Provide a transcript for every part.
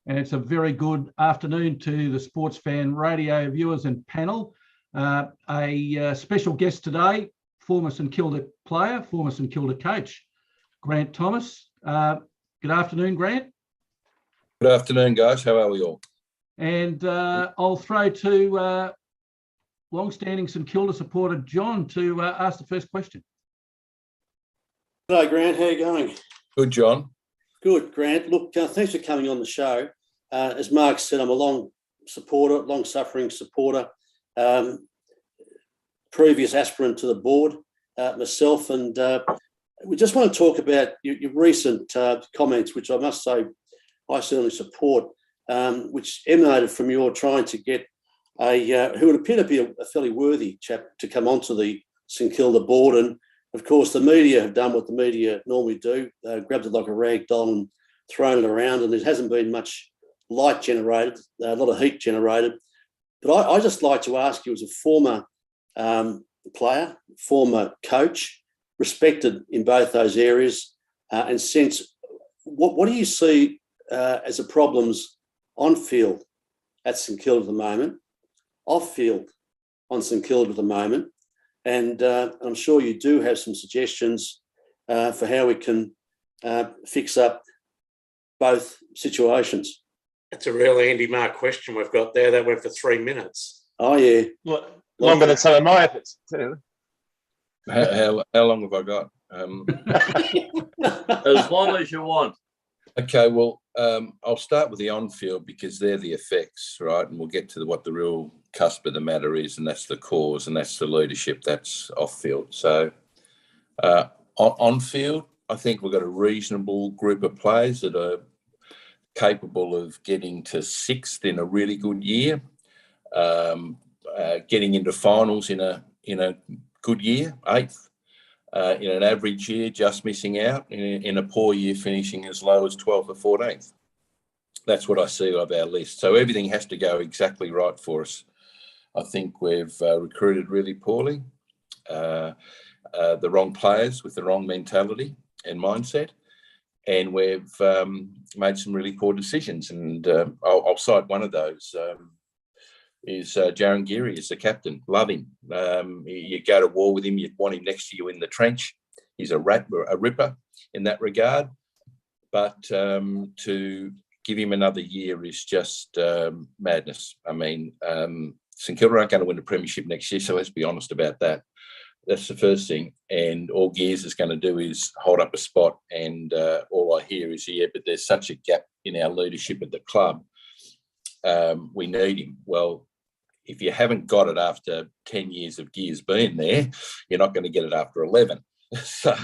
and it's a very good afternoon to the Sportsfan radio viewers and panel. A special guest today, former St Kilda player, former St Kilda coach, Grant Thomas. Good afternoon, Grant. Good afternoon, guys. How are we all? And I'll throw to long-standing St Kilda supporter John to ask the first question. Hello, Grant. How are you going? Good, John. Good, Grant. Look, thanks for coming on the show. As Mark said, I'm a long-suffering supporter, previous aspirant to the board myself, and we just want to talk about your recent comments, which I must say I certainly support, which emanated from your trying to get who would appear to be a fairly worthy chap to come onto the St Kilda board. And of course, the media have done what the media normally do, grabbed it like a rag doll and thrown it around, and there hasn't been much light generated, a lot of heat generated. But I just like to ask you, as a former player, former coach, respected in both those areas, and since, what do you see as the problems on field at St Kilda at the moment, off field on St Kilda at the moment? And I'm sure you do have some suggestions for how we can fix up both situations. That's a real Andy Mark question we've got there. That went for 3 minutes. Oh, yeah. Longer than some of my efforts. How long have I got? As long as you want. Okay, well, I'll start with the on-field because they're the effects, right? And we'll get to what the real cusp of the matter is, and that's the cause, and that's the leadership, that's off-field. So on-field, I think we've got a reasonable group of players that are capable of getting to sixth in a really good year, getting into finals in a good year, eighth, in an average year, just missing out, in a poor year, finishing as low as 12th or 14th. That's what I see of our list. So everything has to go exactly right for us. I think we've recruited really poorly, the wrong players with the wrong mentality and mindset, and we've made some really poor decisions. And I'll cite one of those. Is Jaron Geary as the captain. Love him. You go to war with him, you'd want him next to you in the trench. He's a ripper in that regard. But to give him another year is just madness. I mean, St Kilda aren't going to win the premiership next year, so let's be honest about that. That's the first thing. And all Gears is going to do is hold up a spot, and all I hear is, yeah, but there's such a gap in our leadership at the club. We need him. Well, if you haven't got it after 10 years of Gears being there, you're not going to get it after 11. So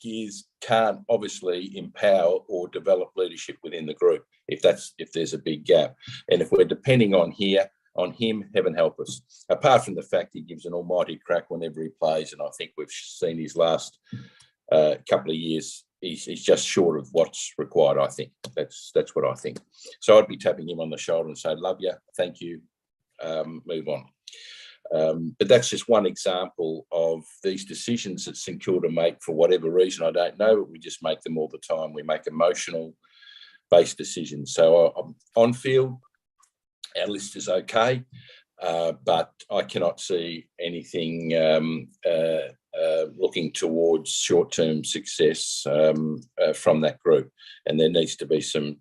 Gears can't obviously empower or develop leadership within the group if there's a big gap. And if we're depending on him, heaven help us. Apart from the fact he gives an almighty crack whenever he plays, and I think we've seen his last couple of years, he's just short of what's required, I think. That's what I think. So I'd be tapping him on the shoulder and say, love you, thank you, move on. But that's just one example of these decisions that St Kilda make for whatever reason, I don't know, but we just make them all the time. We make emotional-based decisions. So on field, our list is okay, but I cannot see anything looking towards short-term success from that group, and there needs to be some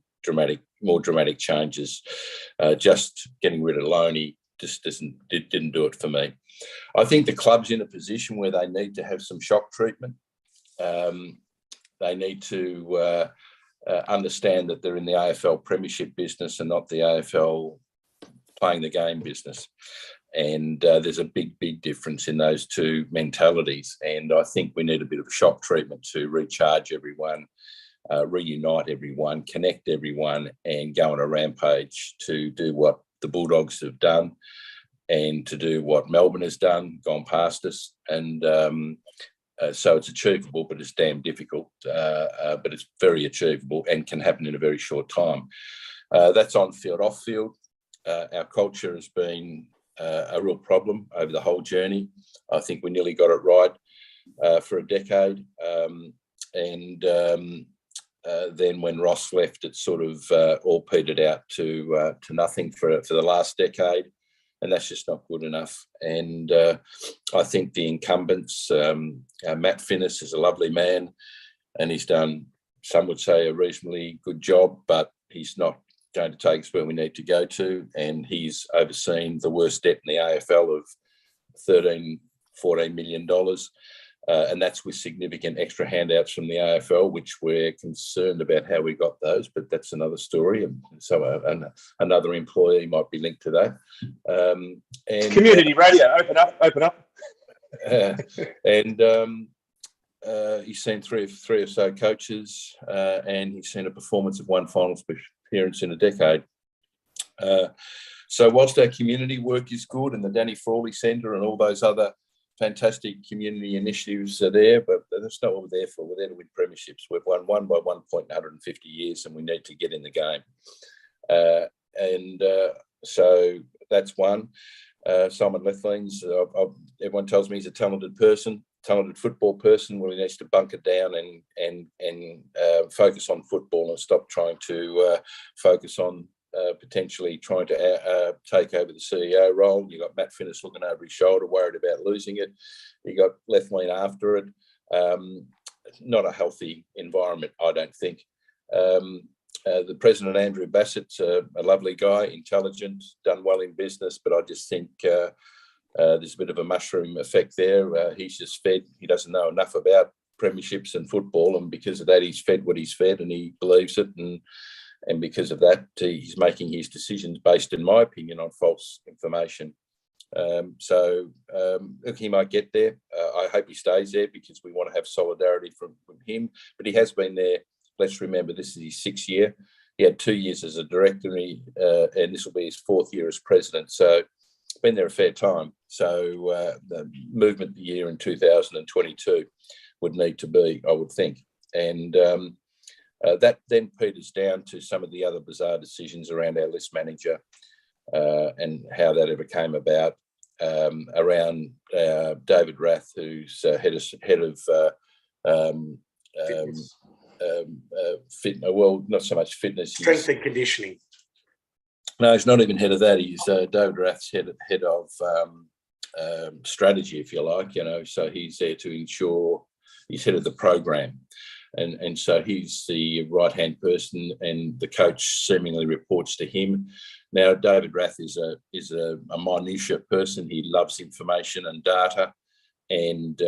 more dramatic changes. Just getting rid of Loney just didn't do it for me. I think the club's in a position where they need to have some shock treatment. They need to understand that they're in the AFL Premiership business and not the AFL playing the game business. And there's a big difference in those two mentalities. And I think we need a bit of a shock treatment to recharge everyone, reunite everyone, connect everyone, and go on a rampage to do what the Bulldogs have done and to do what Melbourne has done, gone past us. And so it's achievable, but it's damn difficult. But it's very achievable and can happen in a very short time. That's on field. Off field, our culture has been a real problem over the whole journey. I think we nearly got it right for a decade. then when Ross left, it sort of all petered out to nothing for the last decade, and that's just not good enough. And I think the incumbents, Matt Finnis is a lovely man, and he's done, some would say, a reasonably good job, but he's not going to take us where we need to go to, and he's overseen the worst debt in the AFL of $13-14 million. And that's with significant extra handouts from the AFL, which we're concerned about how we got those, but that's another story. And so another employee might be linked to that. And Community radio, open up. He's seen three or so coaches, and he's seen a performance of one final appearance in a decade. So whilst our community work is good, and the Danny Frawley Centre and all those other fantastic community initiatives are there, but that's not what we're there for. We're there to win premierships. We've won one by 1 point in 150 years, and we need to get in the game. So that's one. Simon Lethlings, everyone tells me he's a talented football person. Well, he needs to bunker down and focus on football and stop trying to focus on potentially trying to take over the CEO role. You got Matt Finnis looking over his shoulder, worried about losing it. You got Lethlean after it. Not a healthy environment, I don't think. The president, Andrew Bassett's a lovely guy, intelligent, done well in business, but I just think there's a bit of a mushroom effect there. He's just fed. He doesn't know enough about premierships and football, and because of that, he's fed what he's fed, and he believes it. And because of that, he's making his decisions based, in my opinion, on false information. Look, he might get there. I hope he stays there because we want to have solidarity from him. But he has been there. Let's remember, this is his 6th year. He had 2 years as a director, and this will be his 4th year as president. So been there a fair time. So the movement year in 2022 would need to be, I would think. And that then peters down to some of the other bizarre decisions around our list manager and how that ever came about, around David Rath, who's head of fitness. Well, not so much fitness. Strength and conditioning. No, he's not even head of that. He's David Rath's head of strategy, if you like. So he's there to ensure he's head of the program. And so he's the right-hand person, and the coach seemingly reports to him. Now, David Rath is a minutiae person. He loves information and data, and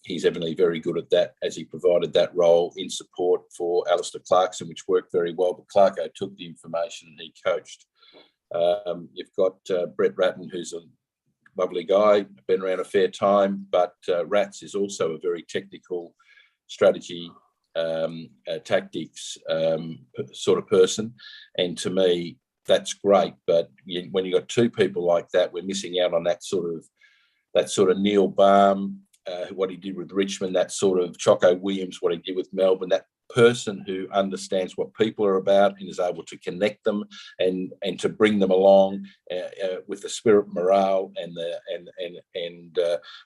he's evidently very good at that, as he provided that role in support for Alistair Clarkson, which worked very well. But Clarko took the information and he coached. You've got Brett Ratton, who's a lovely guy, been around a fair time, but Rats is also a very technical strategy, tactics sort of person, and to me that's great. But when you got two people like that, we're missing out on that sort of Neil Baum, what he did with Richmond, that sort of Choco Williams, what he did with Melbourne, that person who understands what people are about and is able to connect them and to bring them along with the spirit, morale, and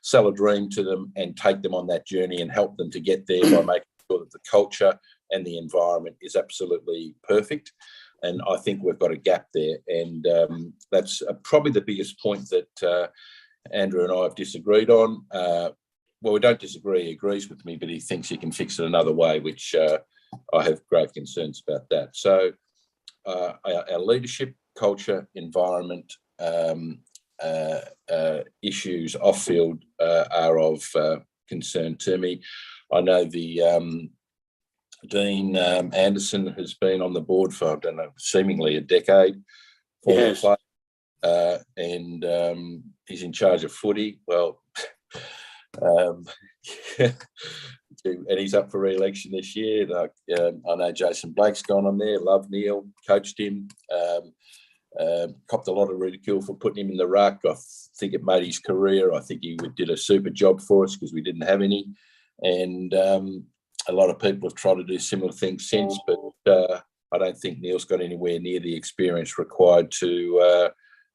sell a dream to them and take them on that journey and help them to get there by making sure that the culture and the environment is absolutely perfect. And I think we've got a gap there, and that's probably the biggest point that Andrew and I have disagreed on. Well, we don't disagree. He agrees with me, but he thinks he can fix it another way, which I have grave concerns about that. So our leadership, culture, environment issues off-field are of concern to me. I know the Dean Anderson has been on the board for, I don't know, seemingly a decade. Yes. And he's in charge of footy. Well, and he's up for re-election this year. I know Jason Blake's gone on there. Love Neil, coached him. Copped a lot of ridicule for putting him in the ruck. I think it made his career. I think he did a super job for us because we didn't have any. And a lot of people have tried to do similar things since, but I don't think Neil's got anywhere near the experience required to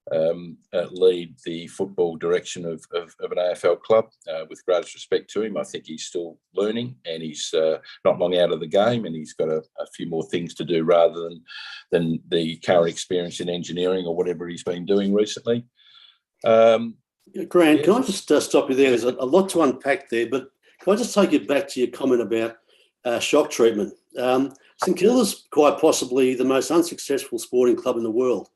lead the football direction of an AFL club. With greatest respect to him, I think he's still learning, and he's not long out of the game, and he's got a few more things to do rather than the current experience in engineering or whatever he's been doing recently. Grant, can I just stop you there? There's a lot to unpack there, but can I just take you back to your comment about shock treatment? St Kilda's quite possibly the most unsuccessful sporting club in the world.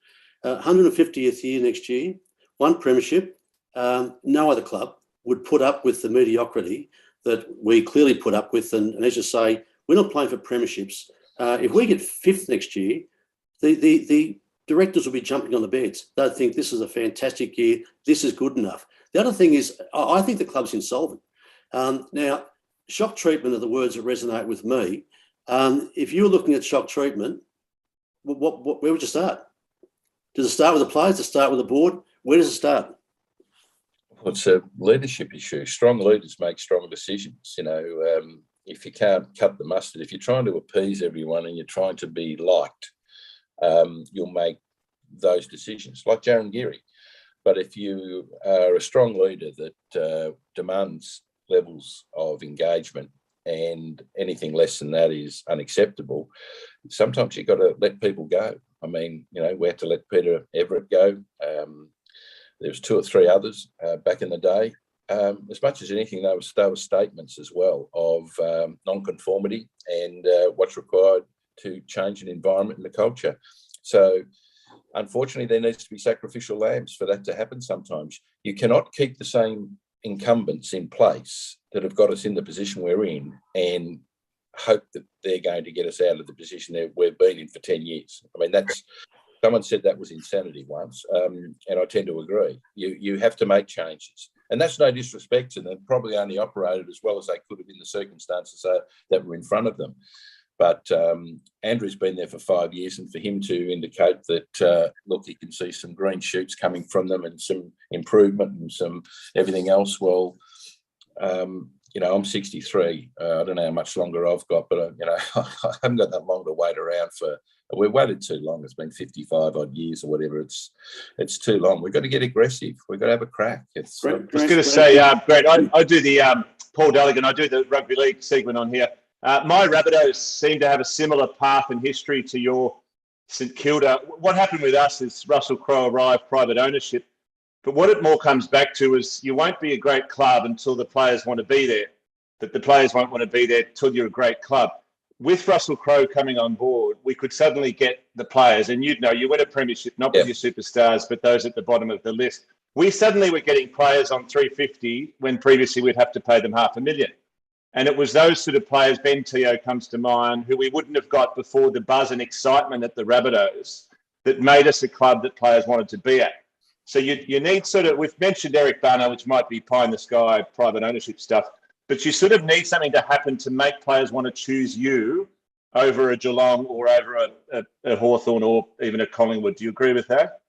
150th year next year, one premiership. No other club would put up with the mediocrity that we clearly put up with. And as you say, we're not playing for premierships. If we get 5th next year, the directors will be jumping on the beds. They'll think this is a fantastic year. This is good enough. The other thing is, I think the club's insolvent. Now, shock treatment are the words that resonate with me. If you're looking at shock treatment, where would you start? Does it start with the players? Does it start with the board? Where does it start? Well, it's a leadership issue. Strong leaders make strong decisions. If you can't cut the mustard, if you're trying to appease everyone and you're trying to be liked, you'll make those decisions, like Jaron Geary. But if you are a strong leader that demands levels of engagement, and anything less than that is unacceptable, sometimes you've got to let people go. I mean, we had to let Peter Everett go. There was 2 or 3 others back in the day. As much as anything, they were statements as well of non-conformity and what's required to change an environment and the culture. So, unfortunately, there needs to be sacrificial lambs for that to happen sometimes. You cannot keep the same incumbents in place that have got us in the position we're in and hope that they're going to get us out of the position that we've been in for 10 years. I mean, someone said that was insanity once, and I tend to agree. You have to make changes. And that's no disrespect to them. Probably only operated as well as they could have in the circumstances that were in front of them. But Andrew's been there for 5 years, and for him to indicate that, look, he can see some green shoots coming from them and some improvement and some everything else, well, I'm 63. I don't know how much longer I've got, but, I haven't got that long to wait around for. We've waited too long. It's been 55 odd years or whatever. It's too long. We've got to get aggressive. We've got to have a crack. I was going to say, Brett, I do the Paul Delegan. I do the rugby league segment on here. My Rabbitohs seem to have a similar path and history to your St Kilda. What happened with us is Russell Crowe arrived, private ownership. But what it more comes back to is you won't be a great club until the players want to be there. That the players won't want to be there till you're a great club. With Russell Crowe coming on board, we could suddenly get the players, and you win a premiership, not with your superstars, but those at the bottom of the list. We suddenly were getting players on 350 when previously we'd have to pay them $500,000. And it was those sort of players, Ben Teo comes to mind, who we wouldn't have got before the buzz and excitement at the Rabbitohs that made us a club that players wanted to be at. So you need we've mentioned Eric Barner, which might be pie in the sky, private ownership stuff, but you sort of need something to happen to make players want to choose you over a Geelong or over a Hawthorn or even a Collingwood. Do you agree with that?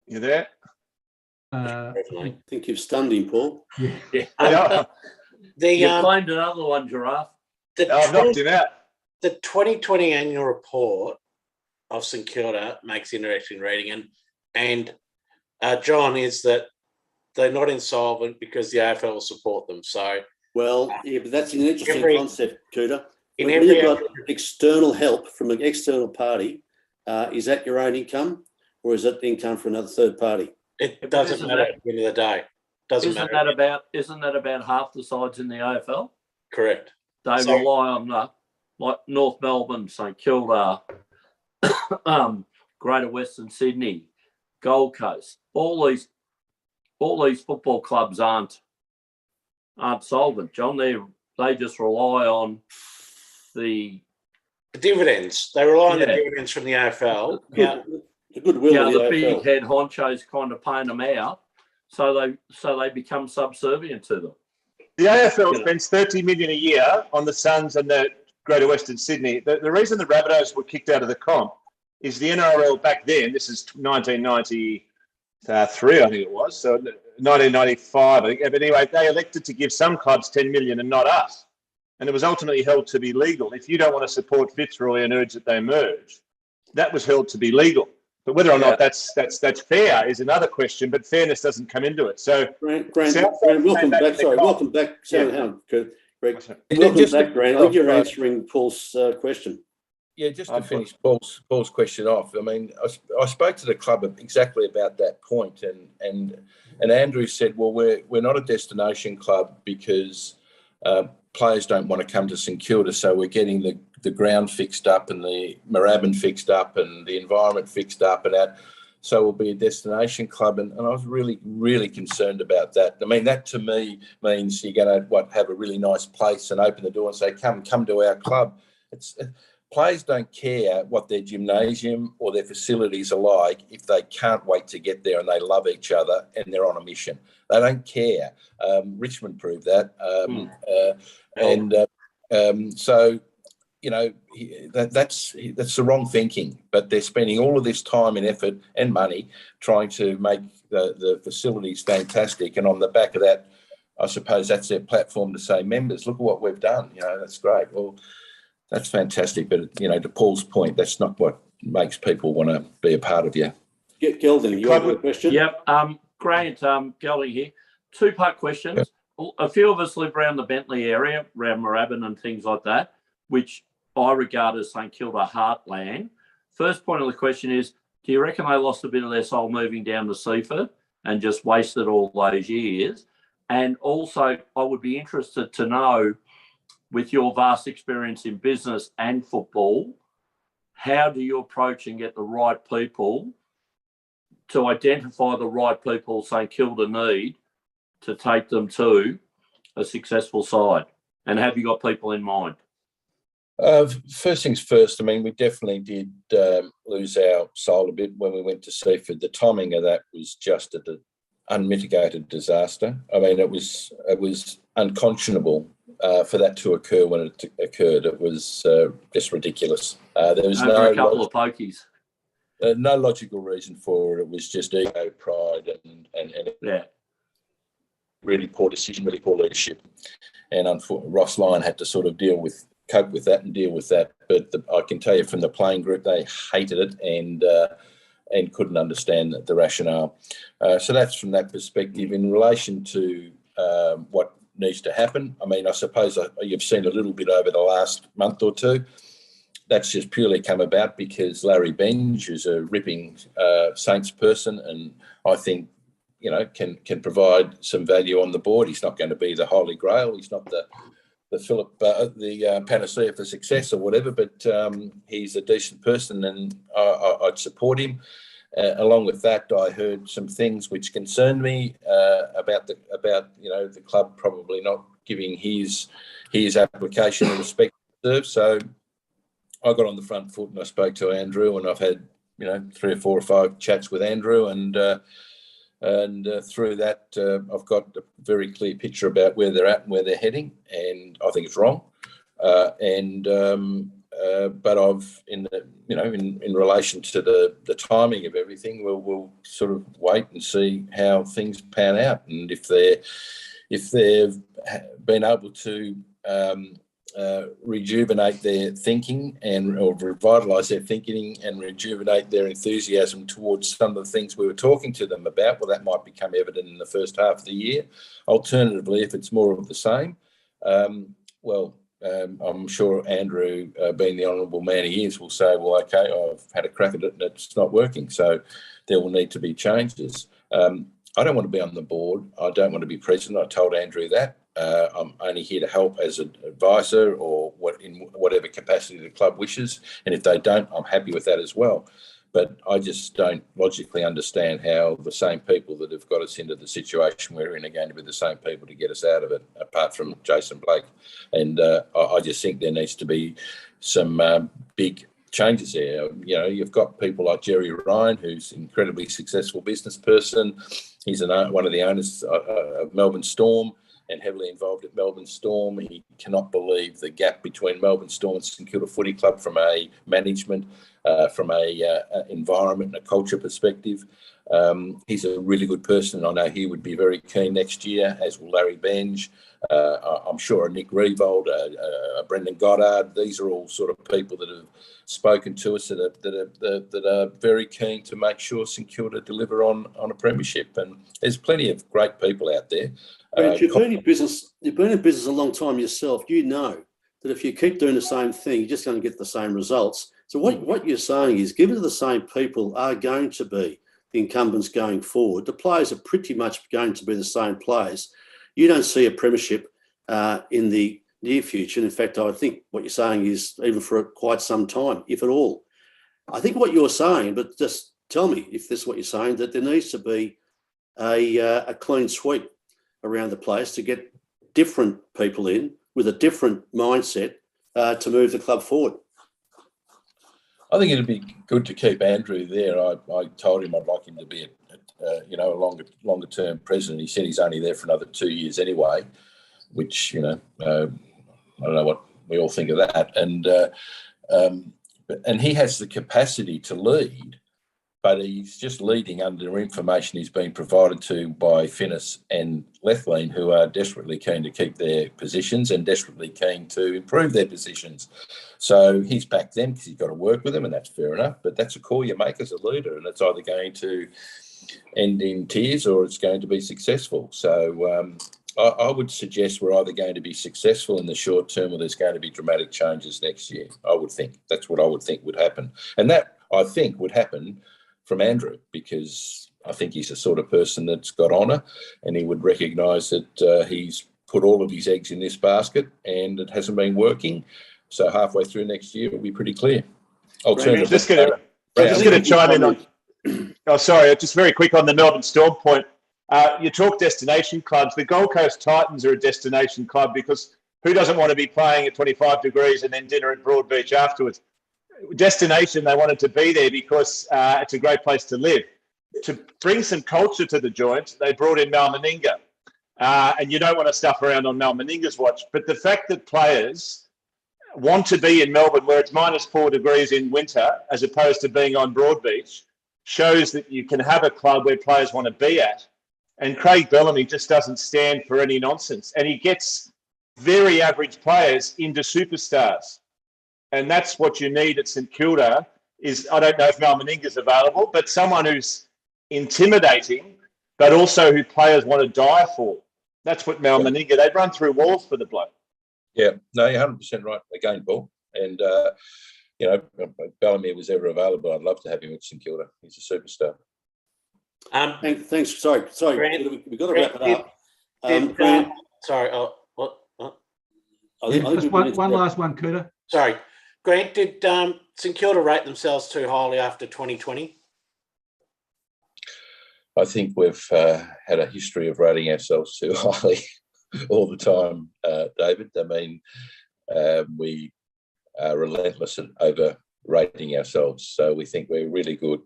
You there? I think you've stunned him, Paul. Yeah. You find another one, Giraffe. I've knocked him out. The 2020 annual report of St Kilda makes interesting reading, and John, is that they're not insolvent because the AFL will support them. So, well, yeah, but that's an interesting concept, Cooter. When you've got external help from an external party, is that your own income, or is that income for another third party? It doesn't matter at the end of the day. Isn't that about half the sides in the AFL? Correct. They rely on like North Melbourne, St Kilda, Greater Western Sydney, Gold Coast. All these football clubs aren't solvent, John. They just rely on the dividends. They rely on the dividends from the AFL. The goodwill of the big head honchos kind of paying them out, so they become subservient to them. The AFL spends $30 million a year on the Suns and the Greater Western Sydney. The reason the Rabbitohs were kicked out of the comp is the NRL back then, this is 1993, I think it was, so 1995, I think. But anyway, they elected to give some clubs $10 million and not us. and it was ultimately held to be legal. If you don't want to support Fitzroy and urge that they merge, that was held to be legal. But whether or not that's fair is another question. But fairness doesn't come into it. So, Grant, welcome back. Sorry, welcome back. Greg, welcome back, Grant. I think you're answering Paul's question. Yeah, just to finish Paul's question off. I mean, I spoke to the club exactly about that point, and Andrew said, well, we're not a destination club because players don't want to come to St Kilda, so we're getting the ground fixed up and the Moorabbin fixed up and the environment fixed up and that. So we'll be a destination club, and I was really, really concerned about that. I mean, that to me means you're going to have a really nice place and open the door and say, come to our club. Players don't care what their gymnasium or their facilities are like if they can't wait to get there and they love each other and they're on a mission. They don't care. Richmond proved that. So, you know, that's the wrong thinking. But they're spending all of this time and effort and money trying to make the facilities fantastic. And on the back of that, I suppose that's their platform to say, members, look at what we've done. You know, that's great. Well, that's fantastic, but you know, to Paul's point, that's not what makes people want to be a part of you. Gelding, you have a question? Yep, Grant, Gelding here. Two-part questions. Yep. A few of us live around the Bentley area, around Moorabbin and things like that, which I regard as St Kilda heartland. First point of the question is, do you reckon they lost a bit of their soul moving down to Seaford and just wasted all those years? And also, I would be interested to know, with your vast experience in business and football, how do you approach and get the right people to identify the right people St Kilda need to take them to a successful side? And have you got people in mind? First things first, I mean, we definitely did lose our soul a bit when we went to Seaford. The timing of that was just an unmitigated disaster. I mean, it was unconscionable for that to occur when it occurred. It was just ridiculous. There was a couple of pokies. No logical reason for it. It was just ego, pride, and really poor decision, really poor leadership. And unfortunately, Ross Lyon had to sort of cope with that and deal with that. But I can tell you from the playing group, they hated it and couldn't understand the rationale. So that's from that perspective. In relation to what needs to happen, I mean, I suppose you've seen a little bit over the last month or two. That's just purely come about because Larry Benge, who's a ripping Saints person, and I think, you know, can provide some value on the board. He's not going to be the Holy Grail. He's not the panacea for success or whatever, but he's a decent person, and I'd support him. Along with that, I heard some things which concerned me about the club probably not giving his application the respect it deserves. So I got on the front foot and I spoke to Andrew, and I've had 3 or 4 or 5 chats with Andrew, and through that I've got a very clear picture about where they're at and where they're heading, and I think it's wrong. But in relation to the timing of everything, we'll sort of wait and see how things pan out, and if they've been able to rejuvenate their thinking or revitalise their thinking and rejuvenate their enthusiasm towards some of the things we were talking to them about, well, that might become evident in the first half of the year. Alternatively, if it's more of the same, I'm sure Andrew, being the honourable man he is, will say, well, okay, I've had a crack at it and it's not working, so there will need to be changes. I don't want to be on the board. I don't want to be president. I told Andrew that. I'm only here to help as an advisor or in whatever capacity the club wishes. And if they don't, I'm happy with that as well. But I just don't logically understand how the same people that have got us into the situation we're in are going to be the same people to get us out of it, apart from Jason Blake. And I just think there needs to be some big changes there. You've got people like Jerry Ryan, who's an incredibly successful business person. He's one of the owners of Melbourne Storm and heavily involved at Melbourne Storm. He cannot believe the gap between Melbourne Storm and St Kilda Footy Club from a management, from a environment and a culture perspective. He's a really good person. I know he would be very keen next year, as will Larry Benge. I'm sure Nick Revold, Brendan Goddard. These are all sort of people that have spoken to us that are very keen to make sure St Kilda deliver on a premiership. And there's plenty of great people out there. You've been in business a long time yourself. You know that if you keep doing the same thing, you're just going to get the same results. So what you're saying is, given the same people are going to be the incumbents going forward, the players are pretty much going to be the same players. You don't see a premiership in the near future. And in fact, I think what you're saying is even for quite some time, if at all. I think what you're saying, but just tell me if this is what you're saying, that there needs to be a clean sweep around the place to get different people in with a different mindset to move the club forward. I think it'd be good to keep Andrew there. I told him I'd like him to be a longer term president. He said he's only there for another 2 years anyway, which I don't know what we all think of that. And he has the capacity to lead, but he's just leading under information he's been provided to by Finnis and Lethlean, who are desperately keen to keep their positions and desperately keen to improve their positions. So he's backed them because he's got to work with them, and that's fair enough. But that's a call you make as a leader, and it's either going to end in tears or it's going to be successful. So I would suggest we're either going to be successful in the short term or there's going to be dramatic changes next year. I would think that's what I would think would happen. And that, I think, would happen from Andrew, because I think he's the sort of person that's got honour, and he would recognise that he's put all of his eggs in this basket and it hasn't been working. So halfway through next year, it'll be pretty clear. Alternatively, just going to chime in on. Oh, sorry, just very quick on the Melbourne Storm point. You talk destination clubs. The Gold Coast Titans are a destination club because who doesn't want to be playing at 25 degrees and then dinner at Broadbeach afterwards? Destination, they wanted to be there because it's a great place to live. To bring some culture to the joint, they brought in Mal Meninga. And you don't want to stuff around on Mal Meninga's watch. But the fact that players want to be in Melbourne where it's -4 degrees in winter as opposed to being on Broadbeach shows that you can have a club where players want to be at. And Craig Bellamy just doesn't stand for any nonsense. And he gets very average players into superstars. And that's what you need at St Kilda is, I don't know if Mal Meninga's available, but someone who's intimidating, but also who players want to die for. That's what Mal Meninga, they'd run through walls for the bloke. Yeah, no, you're 100% right again, Paul. And, if Bellamy was ever available, I'd love to have him at St Kilda. He's a superstar. Thanks. Sorry. Grant, we've got to wrap it up. Grant, sorry. What? Just one last one, Cooter. Sorry. Grant, did St Kilda rate themselves too highly after 2020? I think we've had a history of rating ourselves too highly all the time, David. I mean, we are relentless at overrating ourselves. So we think we're really good.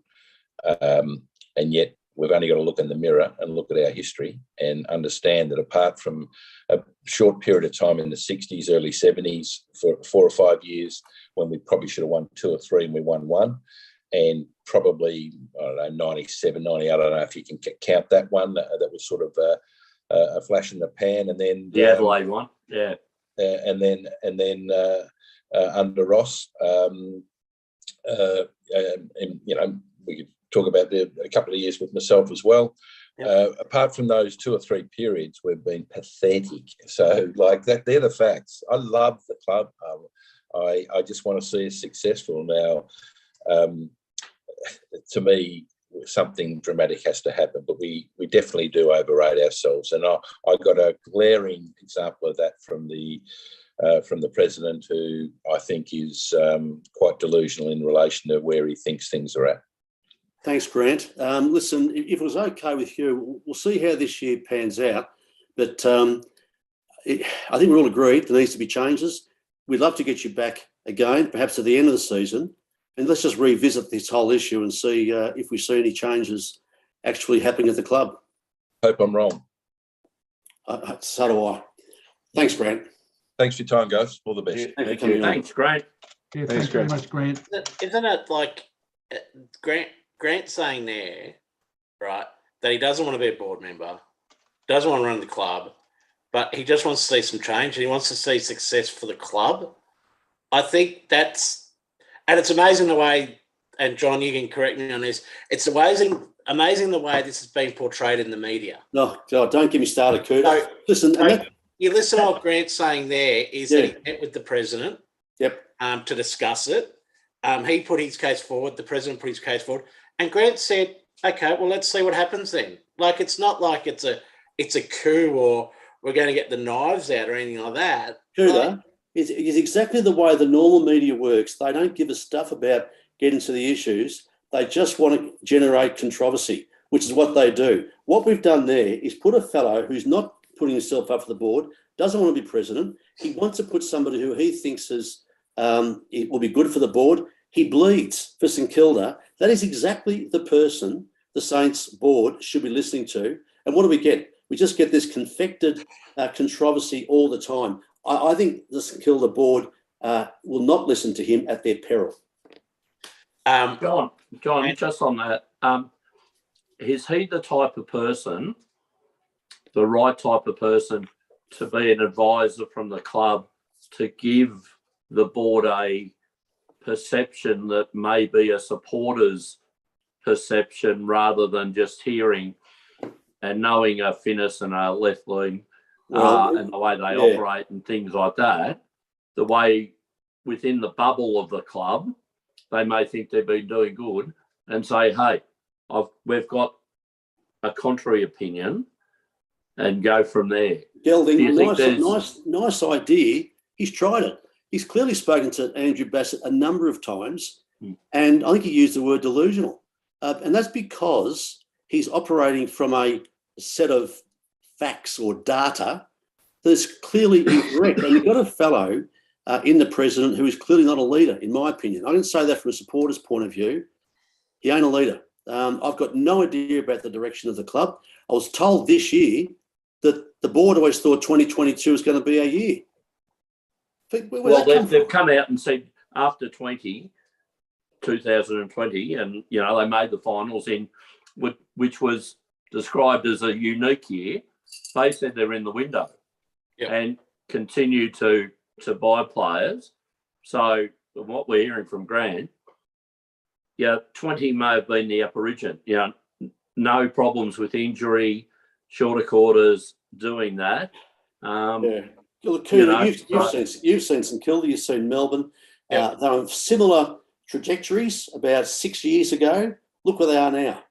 And yet we've only got to look in the mirror and look at our history and understand that apart from a short period of time in the 60s, early 70s, for 4 or 5 years, when we probably should have won 2 or 3 and we won 1, and probably, I don't know, 97, 98, I don't know if you can count that one, that was sort of a flash in the pan, and then the Adelaide one, yeah, and then under Ross, and we could talk about a couple of years with myself as well. Yep. Apart from those 2 or 3 periods, we've been pathetic. So, like that, they're the facts. I love the club. I just want to see us successful now. To me, something dramatic has to happen, but we definitely do overrate ourselves. And I got a glaring example of that from the president, who I think is quite delusional in relation to where he thinks things are at. Thanks, Grant. Listen, if it was okay with you, we'll see how this year pans out. But I think we're all agreed there needs to be changes. We'd love to get you back again, perhaps at the end of the season. And let's just revisit this whole issue and see if we see any changes actually happening at the club. Hope I'm wrong. So do I. Thanks, Grant. Thanks for your time, guys. All the best. Yeah, thank you. Thanks, Grant. Yeah, thanks very much, Grant. Isn't it like Grant saying there right, that he doesn't want to be a board member, doesn't want to run the club, but he just wants to see some change and he wants to see success for the club. I think that's, and it's amazing the way, and John, you can correct me on this, it's amazing the way this has been portrayed in the media. No, God, don't get me started, Kurt. So, Listen, you listen to what Grant's saying there is that he met with the president to discuss it. He put his case forward, the president put his case forward, and Grant said, okay, well, let's see what happens then. Like, it's not like it's a coup or we're going to get the knives out or anything like that. Tudor, it's exactly the way the normal media works. They don't give a stuff about getting to the issues. They just want to generate controversy, which is what they do. What we've done there is put a fellow who's not putting himself up for the board, doesn't want to be president. He wants to put somebody who he thinks it will be good for the board. He bleeds for St Kilda. That is exactly the person the Saints board should be listening to. And what do we get? We just get this confected controversy all the time. I think the St Kilda board will not listen to him at their peril. John, just on that, is he the type of person, the right type of person to be an advisor from the club to give the board a perception that may be a supporter's perception rather than just hearing and knowing a Finnis and a Lethlean and the way they operate and things like that, the way within the bubble of the club, they may think they've been doing good and say, hey, we've got a contrary opinion and go from there. Gelding, nice idea. He's tried it. He's clearly spoken to Andrew Bassett a number of times, and I think he used the word delusional. And that's because he's operating from a set of facts or data that's clearly incorrect. And you've got a fellow in the president who is clearly not a leader, in my opinion. I didn't say that from a supporter's point of view. He ain't a leader. I've got no idea about the direction of the club. I was told this year that the board always thought 2022 was going to be a year. Well, they've come out and said after 2020, and, you know, they made the finals in, which was described as a unique year. They said they're in the window and continue to buy players. So what we're hearing from Grant, 20 may have been the upper region. No problems with injury, shorter quarters, doing that. Look, you've seen St Kilda, you've seen Melbourne. They're on similar trajectories about 6 years ago. Look where they are now.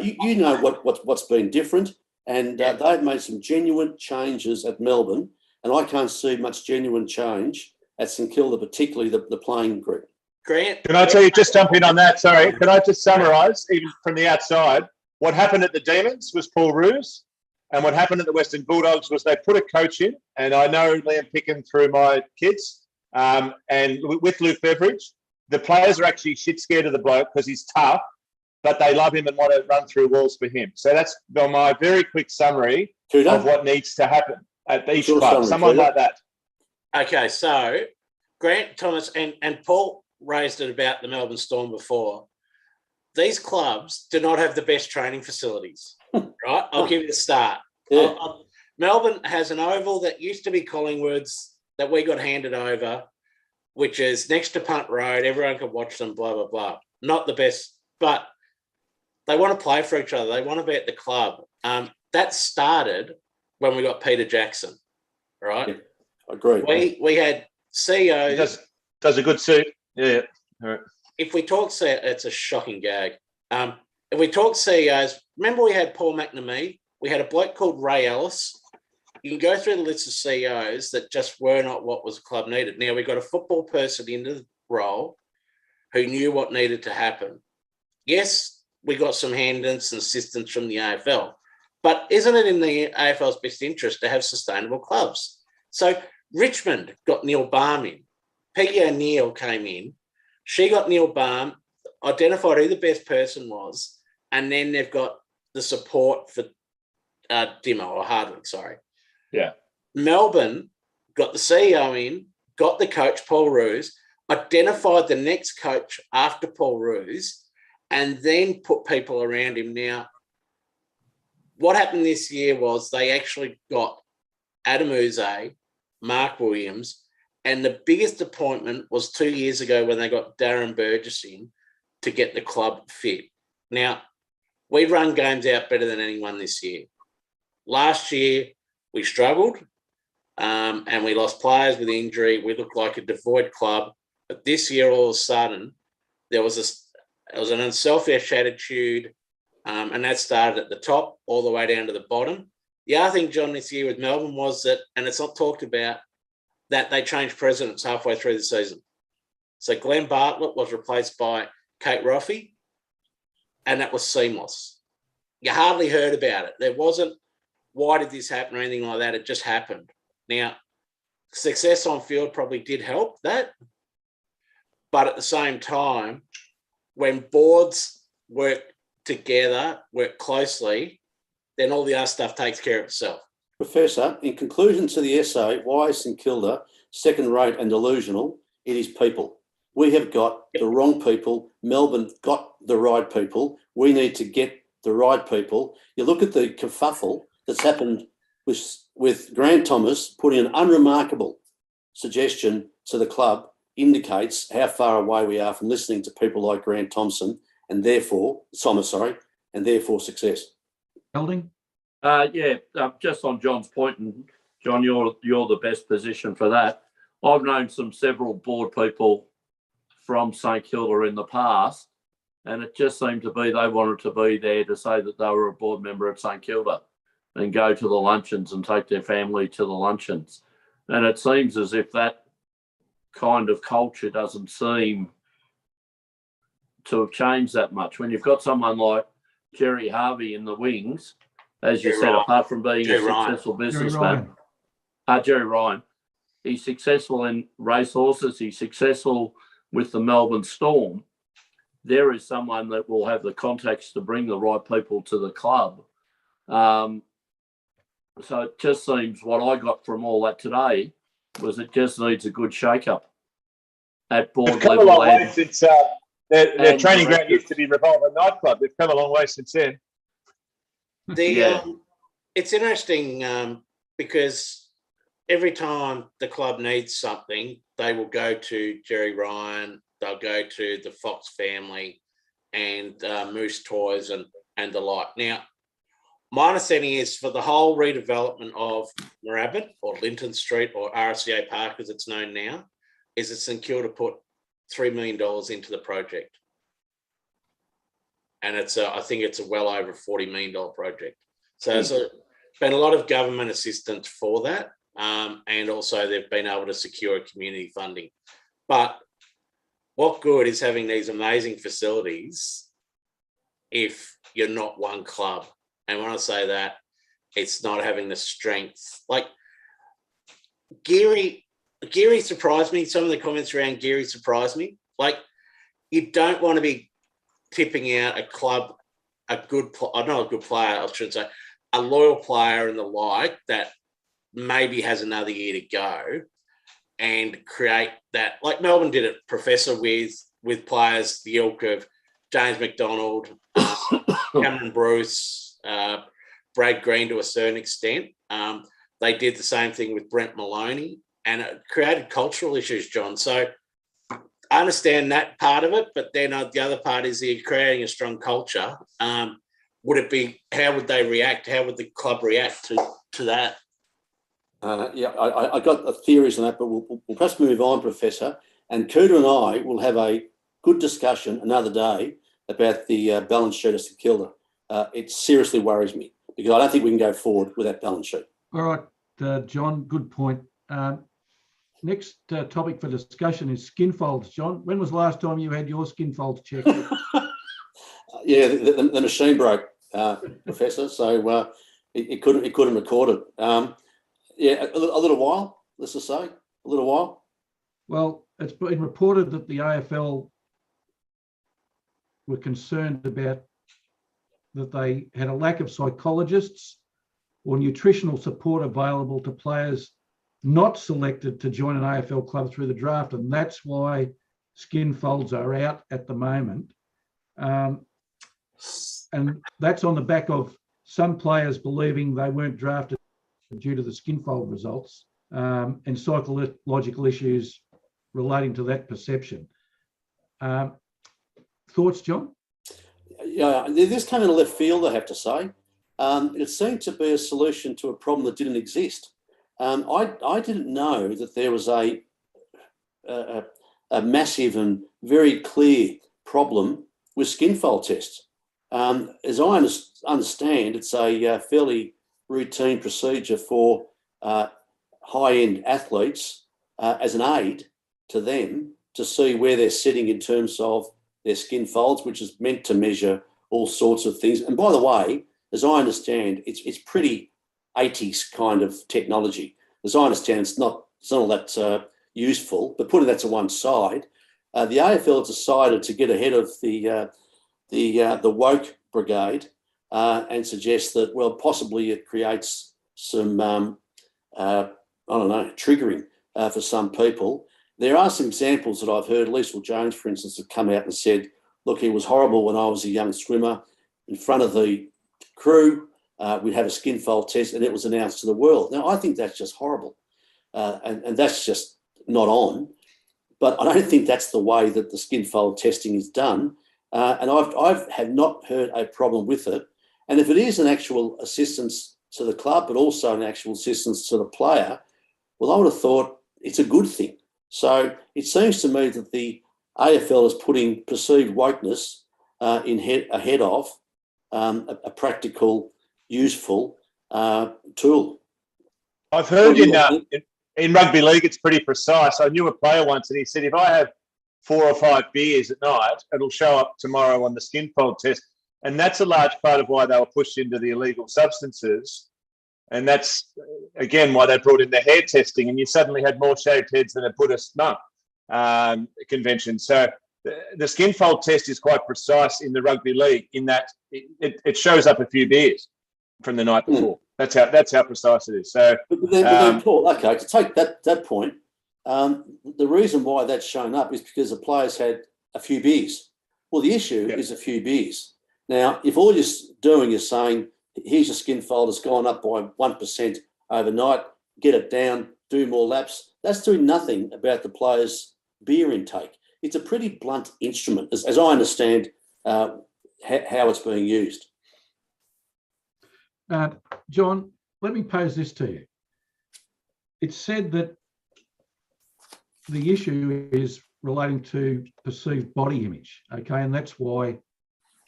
You know what's been different, and they've made some genuine changes at Melbourne, and I can't see much genuine change at St Kilda, particularly the playing group. Grant, can I tell you, just jump in on that? Sorry, can I just summarise, even from the outside, what happened at the Demons was Paul Roos, and what happened at the Western Bulldogs was they put a coach in, and I know Liam Pickin through my kids, and with Luke Beveridge, the players are actually shit scared of the bloke because he's tough, but they love him and want to run through walls for him. So that's my very quick summary of what needs to happen at each club. Someone like that. Okay, so Grant, Thomas, and Paul raised it about the Melbourne Storm before. These clubs do not have the best training facilities, right? I'll give you the start. Melbourne has an oval that used to be Collingwood's that we got handed over, which is next to Punt Road. Everyone can watch them, blah, blah, blah. Not the best, but they want to play for each other. They want to be at the club. That started when we got Peter Jackson, right? Yeah, I agree. We had CEOs. Does a good suit. Yeah. All right. If we talk, it's a shocking gag. If we talk CEOs, remember we had Paul McNamee. We had a bloke called Ray Ellis. You can go through the list of CEOs that just were not what was the club needed. Now, we got a football person in the role who knew what needed to happen. Yes, we got some handouts and assistance from the AFL, but isn't it in the AFL's best interest to have sustainable clubs? So Richmond got Neil Baum in. Peggy O'Neill came in. She got Neil Baum, identified who the best person was, and then they've got the support for Dimmo or Hardwick, sorry. Yeah. Melbourne got the CEO in, got the coach, Paul Roos, identified the next coach after Paul Roos, and then put people around him. Now, what happened this year was they actually got Adam Uze, Mark Williams, and the biggest appointment was 2 years ago when they got Darren Burgess in to get the club fit. Now, we've run games out better than anyone this year. Last year, we struggled and we lost players with injury. We looked like a devoid club. But this year, all of a sudden, there was an unselfish attitude, and that started at the top all the way down to the bottom. The other thing, John, this year with Melbourne was that, and it's not talked about, that they changed presidents halfway through the season. So Glenn Bartlett was replaced by Kate Roffey, and that was seamless. You hardly heard about it. There wasn't, why did this happen or anything like that? It just happened. Now, success on field probably did help that. But at the same time, when boards work together, work closely, then all the other stuff takes care of itself. Professor, in conclusion to the essay, why is St Kilda second-rate and delusional? It is people. We have got the wrong people. Melbourne got the right people. We need to get the right people. You look at the kerfuffle that's happened with Grant Thomas putting an unremarkable suggestion to the club indicates how far away we are from listening to people like Grant Thomas and therefore success. Elding? Just on John's point, and John, you're the best position for that. I've known several board people from St Kilda in the past, and it just seemed to be they wanted to be there to say that they were a board member at St Kilda and go to the luncheons and take their family to the luncheons. And it seems as if that kind of culture doesn't seem to have changed that much. When you've got someone like Jerry Harvey in the wings, as you said, apart from being a successful businessman, Jerry Ryan, he's successful in racehorses, he's successful with the Melbourne Storm. There is someone that will have the contacts to bring the right people to the club. So it just seems what I got from all that today was it just needs a good shake-up at board level. They've come a long way since their training ground used to be Revolver nightclub. They've come a long way since then. It's interesting because every time the club needs something, they will go to Jerry Ryan, they'll go to the Fox family and Moose Toys and the like. Now, my understanding is for the whole redevelopment of Moorabbin or Linton Street or RCA Park as it's known now, is that St Kilda put $3 million into the project. And I think it's a well over $40 million project. So there's been a lot of government assistance for that. And also they've been able to secure community funding. But what good is having these amazing facilities if you're not one club? And when I say that, it's not having the strength. Like Geary surprised me. Some of the comments around Geary surprised me. Like you don't want to be tipping out a club, not a good player, I should say, a loyal player and the like that maybe has another year to go and create that. Like Melbourne did it, Professor, with players, the ilk of James McDonald, Cameron Bruce, Brad Green to a certain extent. They did the same thing with Brent Maloney and it created cultural issues, John. So I understand that part of it, but then the other part is you're creating a strong culture. How would they react? How would the club react to that? I got theories on that, but we'll perhaps move on, Professor. And Cooter and I will have a good discussion another day about the balance sheet of St Kilda. It seriously worries me because I don't think we can go forward with that balance sheet. All right, John, good point. Next topic for discussion is skin folds. John, when was the last time you had your skin folds checked? The machine broke, Professor, so it couldn't record it. A little while, let's just say, a little while. Well, it's been reported that the AFL were concerned about that they had a lack of psychologists or nutritional support available to players not selected to join an AFL club through the draft, and that's why skin folds are out at the moment. And that's on the back of some players believing they weren't drafted due to the skinfold results, and psychological issues relating to that perception. Thoughts, John? Yeah, this came in a left field, I have to say. It seemed to be a solution to a problem that didn't exist. I didn't know that there was a massive and very clear problem with skinfold tests. As I understand, it's a fairly routine procedure for high-end athletes as an aid to them to see where they're sitting in terms of their skin folds, which is meant to measure all sorts of things. And by the way, as I understand, it's pretty 80s kind of technology. As I understand, it's not all that useful. But putting that to one side, the AFL decided to get ahead of the woke brigade and suggest that, well, possibly it creates some triggering for some people. There are some examples that I've heard. Liesl Jones, for instance, has come out and said, look, it was horrible when I was a young swimmer. In front of the crew, we'd have a skin fold test and it was announced to the world. Now, I think that's just horrible. And that's just not on. But I don't think that's the way that the skin fold testing is done. And I have not heard a problem with it. And if it is an actual assistance to the club, but also an actual assistance to the player, well, I would have thought it's a good thing. So it seems to me that the AFL is putting perceived wokeness ahead of a practical, useful tool. I've heard in rugby league it's pretty precise. I knew a player once and he said, if I have 4 or 5 beers at night, it'll show up tomorrow on the skin fold test. And that's a large part of why they were pushed into the illegal substances. And that's, again, why they brought in the hair testing, and you suddenly had more shaved heads than a Buddhist monk convention. So the skin fold test is quite precise in the rugby league in that it shows up a few beers from the night before. That's how precise it is. So, but then Paul, okay, to take that point, the reason why that's shown up is because the players had a few beers. Well, the issue is a few beers. Now, if all you're doing is saying, here's your skin fold, it's gone up by 1% overnight, get it down, do more laps, that's doing nothing about the player's beer intake. It's a pretty blunt instrument, as I understand how it's being used. John, let me pose this to you. It's said that the issue is relating to perceived body image, okay, and that's why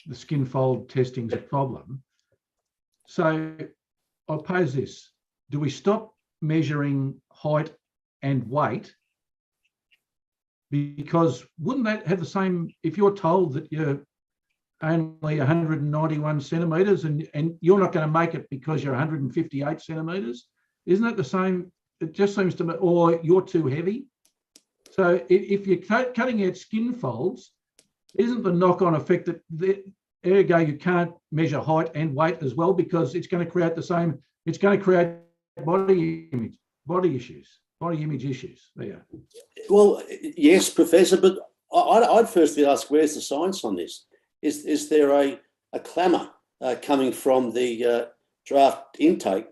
the skin fold testing is a problem. So I'll pose this. Do we stop measuring height and weight? Because wouldn't that have the same, if you're told that you're only 191 centimetres and you're not going to make it because you're 158 centimetres, isn't that the same? It just seems to me, or you're too heavy. So if you're cutting out skin folds, isn't the knock-on effect that ergo you can't measure height and weight as well, because it's going to create the same, it's going to create body image issues there. Well, yes, Professor, but I'd firstly ask, where's the science on this? Is there a clamour coming from the draft intake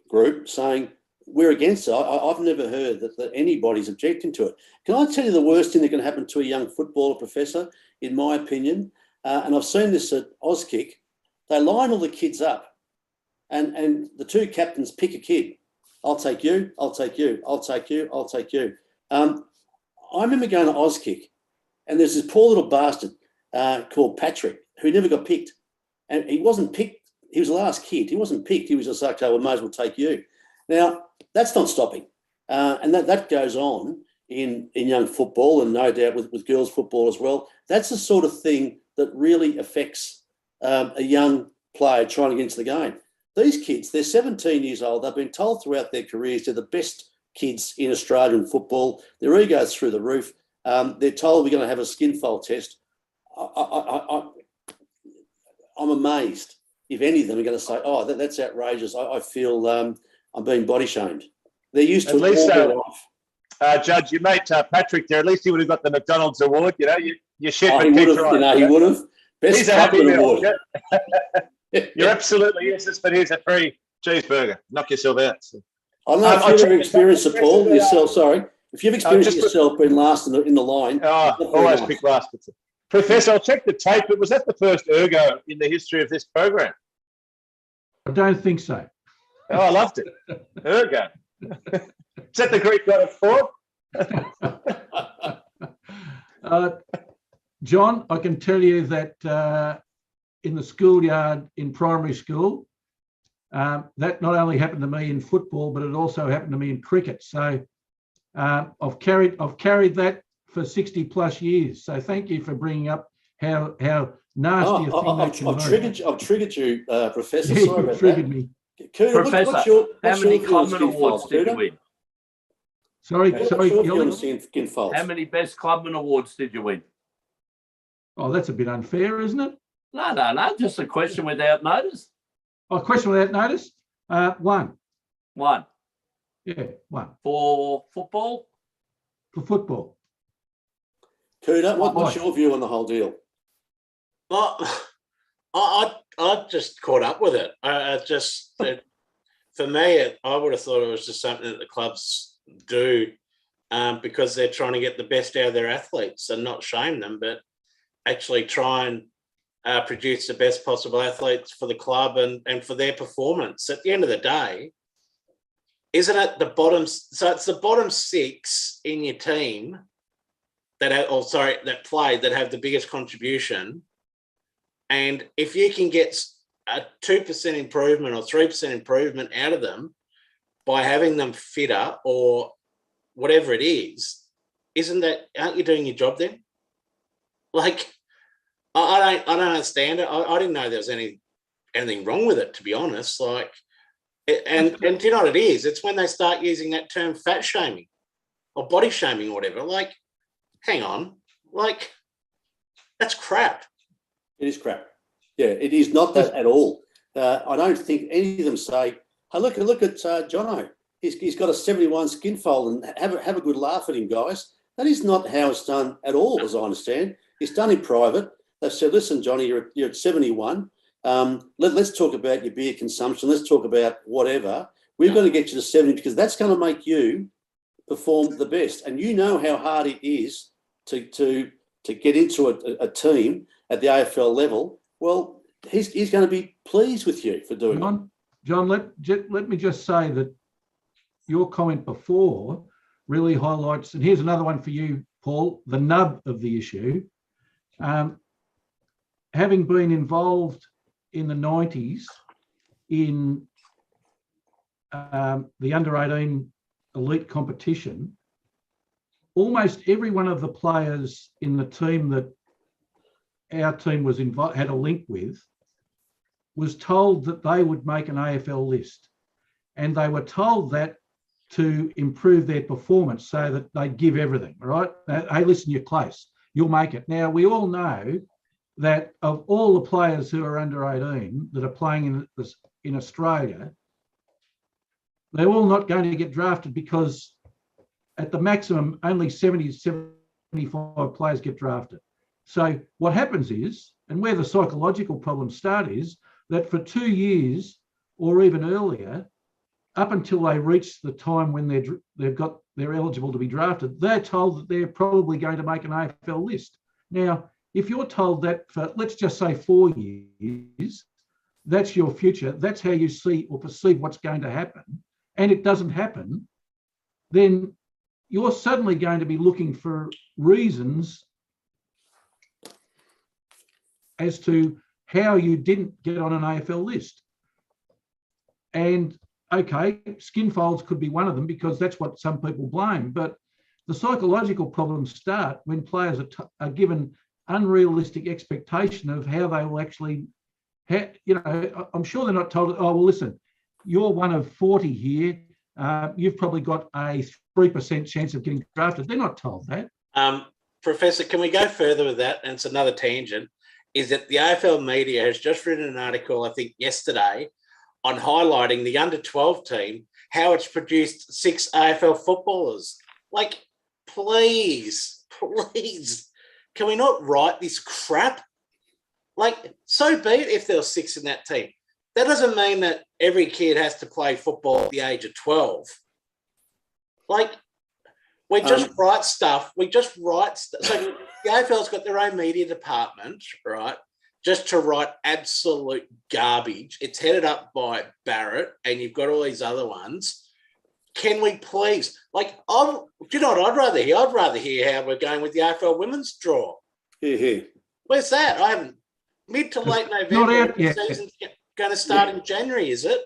group saying we're against it? I've never heard that anybody's objecting to it. Can I tell you the worst thing that can happen to a young footballer, Professor, in my opinion? And I've seen this at Auskick. They line all the kids up and the two captains pick a kid. I'll take you, I'll take you, I'll take you, I'll take you. I remember going to Auskick and there's this poor little bastard called Patrick who never got picked. And he wasn't picked. He was the last kid. He wasn't picked. He was just like, okay, well, might as well take you. Now, that's not stopping. And that goes on in young football and no doubt with girls football as well. That's the sort of thing that really affects a young player trying to get into the game. These kids, they're 17 years old. They've been told throughout their careers they're the best kids in Australian football. Their ego's through the roof. They're told we're going to have a skin fold test. I'm amazed if any of them are going to say, oh, that's outrageous. I feel I'm being body shamed. They're used to at least, all their life. Judge, your mate Patrick there, at least he would have got the McDonald's award. You know, you shit. He would have. He would have. Best He's a happy meal. award. You're absolutely useless, but here's a free cheeseburger. Knock yourself out. I don't know if you've ever experienced it, Paul, yourself, sorry. If you've experienced it yourself being last in the line. Always pick last. Professor, I'll check the tape, but was that the first ergo in the history of this program? I don't think so. Oh, I loved it. Ergo. Is that the Greek god of sport? John, I can tell you that in the schoolyard in primary school, that not only happened to me in football, but it also happened to me in cricket. So I've carried that for 60 plus years. So thank you for bringing up how nasty a thing that can be. I've triggered you, Professor. Yeah, Sorry about triggered that. me. Professor, how many clubman awards did you win? Sorry, Gilly. How many best clubman awards did you win? Oh, that's a bit unfair, isn't it? No. Just a question without notice. Oh, question without notice? One. One. Yeah, one. For football? For football. Cooter, what's your view on the whole deal? Well, I just caught up with it. For me, I would have thought it was just something that the clubs do because they're trying to get the best out of their athletes and not shame them, but actually try and produce the best possible athletes for the club and for their performance. At the end of the day, isn't it the bottom? So it's the bottom six in your team that play that have the biggest contribution. And if you can get a 2% improvement or 3% improvement out of them by having them fitter or whatever it is, aren't you doing your job then? Like, I don't understand it. I didn't know there was anything wrong with it, to be honest. Like, and do you know what it is? It's when they start using that term fat shaming or body shaming or whatever. Like, hang on, like, that's crap. It is crap. Yeah, it is not that at all. I don't think any of them say, hey, look at Jono. He's got a 71 skin fold and have a good laugh at him, guys. That is not how it's done at all, as I understand. It's done in private. They've said, listen, Johnny, you're at 71. Let's talk about your beer consumption. Let's talk about whatever. We've got to get you to 70 because that's going to make you perform the best. And you know how hard it is to get into a team at the AFL level. Well, he's going to be pleased with you for doing it. John, let me just say that your comment before really highlights, and here's another one for you, Paul, the nub of the issue. Having been involved in the 90s in the under-18 elite competition, almost every one of the players in the team that our team was had a link with was told that they would make an AFL list, and they were told that to improve their performance so that they'd give everything, right? Hey, listen, you're close, you'll make it. Now, we all know that of all the players who are under 18 that are playing in Australia, they're all not going to get drafted because at the maximum, only 70, 75 players get drafted. So what happens is, and where the psychological problems start is, that for 2 years or even earlier, up until they reach the time when they're eligible to be drafted, they're told that they're probably going to make an AFL list. Now, if you're told that for, let's just say 4 years, that's your future, that's how you see or perceive what's going to happen, and it doesn't happen, then you're suddenly going to be looking for reasons as to how you didn't get on an AFL list. And okay, skin folds could be one of them because that's what some people blame, but the psychological problems start when players are given unrealistic expectation of how they will actually, I'm sure they're not told, oh, well, listen, you're one of 40 here, you've probably got a 3% chance of getting drafted. They're not told that. Professor, can we go further with that? And it's another tangent, is that the AFL media has just written an article, I think yesterday, on highlighting the under-12 team, how it's produced 6 AFL footballers. Like, please, can we not write this crap? Like, so be it if there were 6 in that team. That doesn't mean that every kid has to play football at the age of 12. Like, we just write stuff. We just write stuff. So the AFL's got their own media department, right, just to write absolute garbage. It's headed up by Barrett, and you've got all these other ones. Can we please? Like, do you know what I'd rather hear? I'd rather hear how we're going with the AFL women's draw. Yeah. Where's that? I haven't. Mid to late November, the season's going to start in January, is it?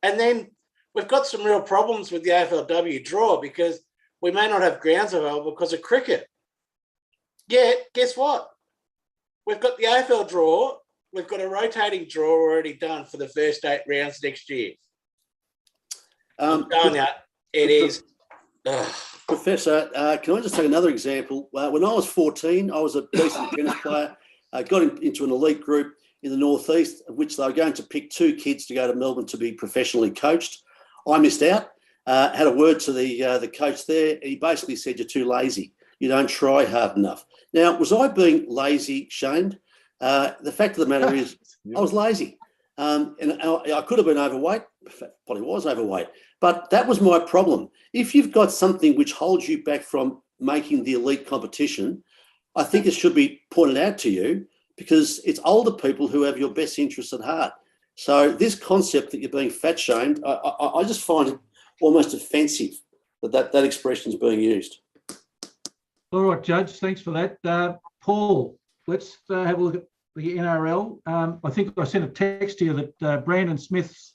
And then we've got some real problems with the AFLW draw because we may not have grounds available because of cricket. Yet, guess what? We've got the AFL draw. We've got a rotating draw already done for the first 8 rounds next year. I'm telling you, it is. Professor, can I just take another example? When I was 14, I was a decent tennis player. I got into an elite group in the northeast, of which they were going to pick 2 kids to go to Melbourne to be professionally coached. I missed out. Had a word to the coach there. He basically said, "You're too lazy. You don't try hard enough." Now, was I being lazy, shamed? The fact of the matter is, I was lazy, and I could have been overweight. Probably was overweight, but that was my problem. If you've got something which holds you back from making the elite competition, I think it should be pointed out to you because it's older people who have your best interests at heart. So this concept that you're being fat shamed, I just find it almost offensive that expression is being used. All right, Judge, thanks for that. Paul, let's have a look at the NRL. I think I sent a text to you that Brandon Smith's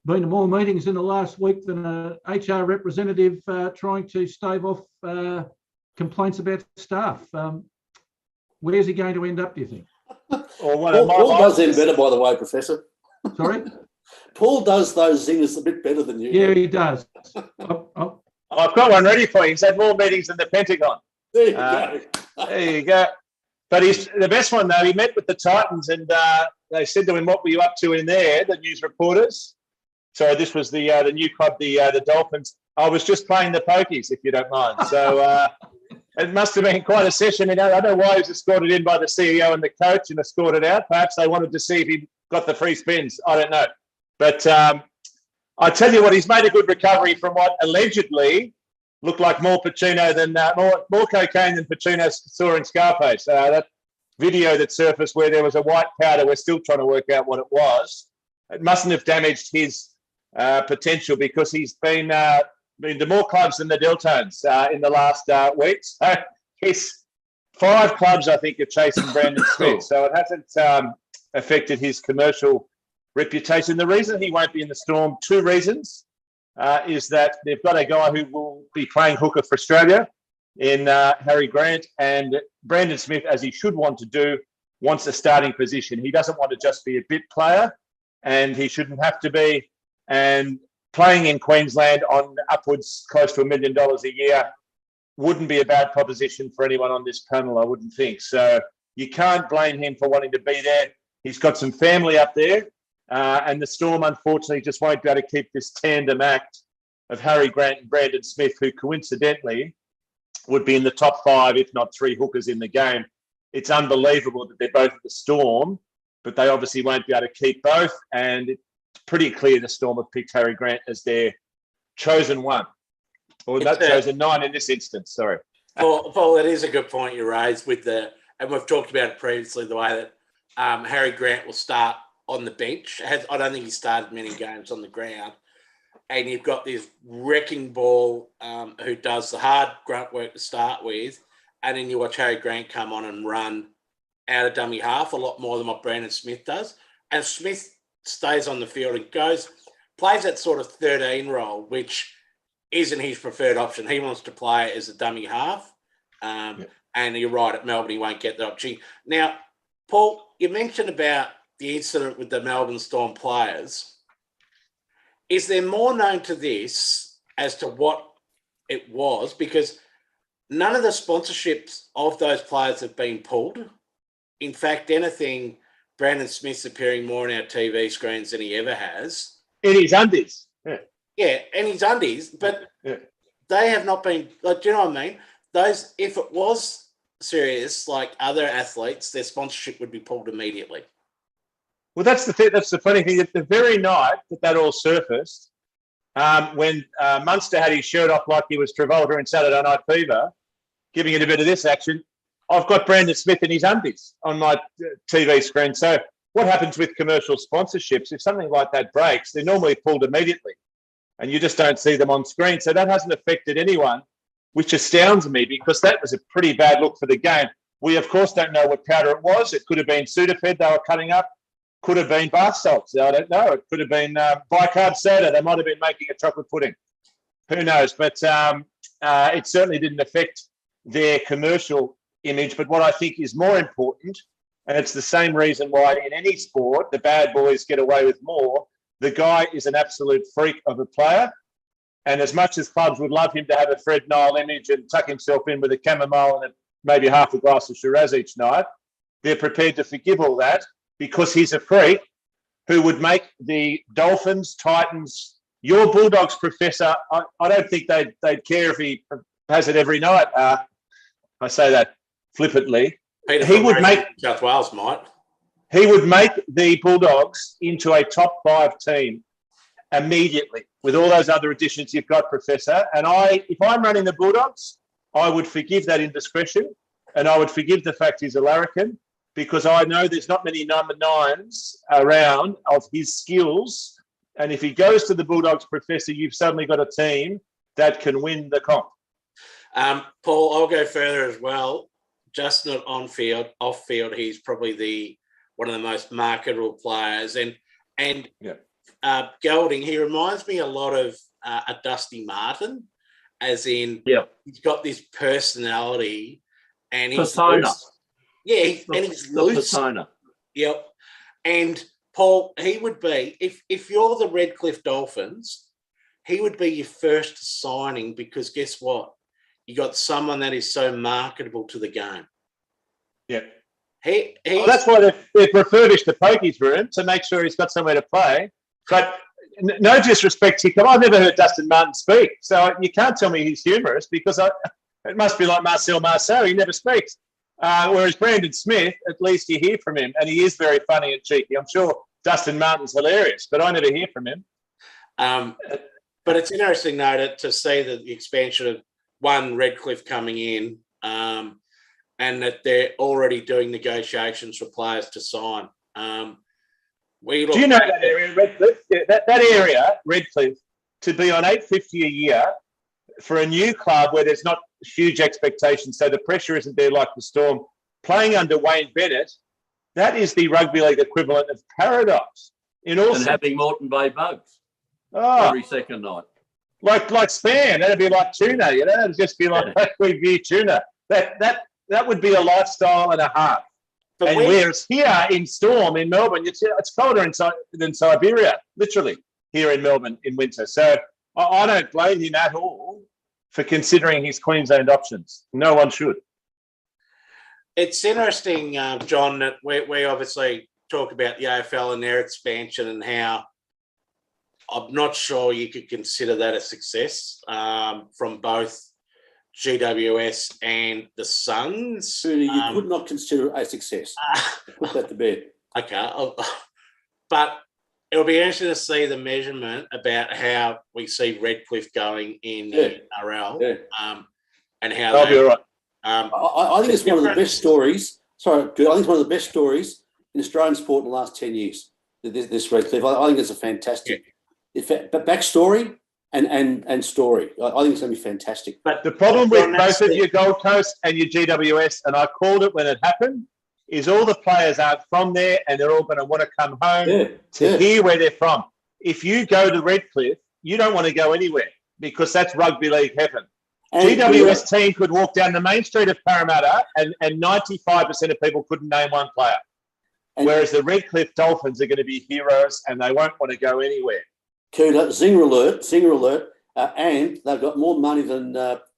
been to more meetings in the last week than a HR representative trying to stave off complaints about staff. Where's he going to end up, do you think? Paul does them better, by the way, Professor. Sorry? Paul does those zingers a bit better than you. Yeah, he does. I've got one ready for you. He's had more meetings than the Pentagon. There you go. There you go. But the best one, though, he met with the Titans and they said to him, "What were you up to in there?" The news reporters. So this was the new club, the Dolphins. "I was just playing the pokies, if you don't mind." So it must have been quite a session. I don't know why he was escorted in by the CEO and the coach and escorted out. Perhaps they wanted to see if he got the free spins. I don't know. But I tell you what, he's made a good recovery from what allegedly looked like more Pacino than more cocaine than Pacino saw in Scarface. That video that surfaced where there was a white powder, we're still trying to work out what it was. It mustn't have damaged his potential because he's been to more clubs than the Deltones in the last weeks. So he's 5 clubs, I think, are chasing Brandon Smith. So it hasn't affected his commercial reputation. The reason he won't be in the Storm, 2 reasons, is that they've got a guy who will be playing hooker for Australia in Harry Grant, and Brandon Smith, as he should want to do, wants a starting position. He doesn't want to just be a bit player, and he shouldn't have to be. And playing in Queensland on upwards close to $1 million a year wouldn't be a bad proposition for anyone on this panel, I wouldn't think. So you can't blame him for wanting to be there. He's got some family up there. And the Storm, unfortunately, just won't be able to keep this tandem act of Harry Grant and Brandon Smith, who coincidentally would be in the top 5, if not 3 hookers in the game. It's unbelievable that they're both at the Storm, but they obviously won't be able to keep both. And it's pretty clear the Storm have picked Harry Grant as their chosen one, or not chosen 9 in this instance. Sorry. Paul, it is a good point you raised and we've talked about it previously, the way that Harry Grant will start on the bench. I don't think he started many games on the ground. And you've got this wrecking ball who does the hard grunt work to start with. And then you watch Harry Grant come on and run out of dummy half a lot more than what Brandon Smith does. And Smith stays on the field and plays that sort of 13 role, which isn't his preferred option. He wants to play as a dummy half. And you're right, at Melbourne, he won't get the opportunity. Now, Paul, you mentioned about the incident with the Melbourne Storm players. Is there more known to this as to what it was? Because none of the sponsorships of those players have been pulled. In fact, anything, Brandon Smith's appearing more on our TV screens than he ever has. In his undies. Yeah, and his undies, but they have not been, like, do you know what I mean? Those, if it was serious, like other athletes, their sponsorship would be pulled immediately. Well, that's the thing. That's the funny thing. At the very night that all surfaced, when Munster had his shirt off like he was Travolta in Saturday Night Fever, giving it a bit of this action, I've got Brandon Smith in his undies on my TV screen. So what happens with commercial sponsorships? If something like that breaks, they're normally pulled immediately, and you just don't see them on screen. So that hasn't affected anyone, which astounds me, because that was a pretty bad look for the game. We, of course, don't know what powder it was. It could have been Sudafed they were cutting up. Could have been bath salts. I don't know. It could have been bicarb soda. They might have been making a chocolate pudding. Who knows? But it certainly didn't affect their commercial image. But what I think is more important, and it's the same reason why in any sport the bad boys get away with more, the guy is an absolute freak of a player. And as much as clubs would love him to have a Fred Nile image and tuck himself in with a chamomile and maybe half a glass of Shiraz each night, they're prepared to forgive all that, because he's a freak who would make the Dolphins, Titans, your Bulldogs, Professor. I don't think they'd care if he has it every night. I say that flippantly. Peter He would make South Wales might. He would make the Bulldogs into a top 5 team immediately with all those other additions you've got, Professor. And if I'm running the Bulldogs, I would forgive that indiscretion, and I would forgive the fact he's a larrikin, because I know there's not many number 9s around of his skills. And if he goes to the Bulldogs, Professor, you've suddenly got a team that can win the comp. Paul, I'll go further as well. Just not on field, off field, he's probably one of the most marketable players. And Gelding, he reminds me a lot of a Dusty Martin, as in he's got this personality and he's persona. He's loose. Persona. Yep. And Paul, he would be, if you're the Redcliffe Dolphins, he would be your first signing, because guess what? You got someone that is so marketable to the game. Yeah. That's why they've refurbished the pokies room, to make sure he's got somewhere to play. But no disrespect to him. I've never heard Dustin Martin speak, so you can't tell me he's humorous, because it must be like Marcel Marceau. He never speaks. Whereas Brandon Smith, at least you hear from him, and he is very funny and cheeky. I'm sure Dustin Martin's hilarious, but I never hear from him. But it's interesting, though, to see the expansion of Redcliffe coming in, and that they're already doing negotiations for players to sign. Do you know that area, Redcliffe? Yeah, that area, Redcliffe, to be on $850 a year for a new club where there's not huge expectations, so the pressure isn't there like the Storm, playing under Wayne Bennett, that is the rugby league equivalent of paradise. And having Moreton Bay Bugs every second night. Like Span, that'd be like tuna, that'd just be like we view tuna. That would be a lifestyle and a half. And whereas here in Storm in Melbourne, it's colder than Siberia, literally, here in Melbourne in winter. So I don't blame him at all for considering his Queensland options. No one should. It's interesting, John, that we obviously talk about the AFL and their expansion, and how I'm not sure you could consider that a success from both GWS and the Suns. You could not consider it a success. Put that to bed. Okay. But it'll be interesting to see the measurement about how we see Redcliffe going in the NRL, and how that'll be all right. I think it's one of the best stories. Sorry, I think it's one of the best stories in Australian sport in the last 10 years. This Redcliffe, I think it's a fantastic backstory and story. I think it's going to be fantastic. But the problem with both of your Gold Coast and your GWS, and I called it when it happened, is all the players aren't from there, and they're all going to want to come home to hear where they're from. If you go to Redcliffe, you don't want to go anywhere, because that's rugby league heaven. And GWS team could walk down the main street of Parramatta and 95% of people couldn't name one player. Whereas the Redcliffe Dolphins are going to be heroes, and they won't want to go anywhere. Cooter, zinger alert, and they've got more money than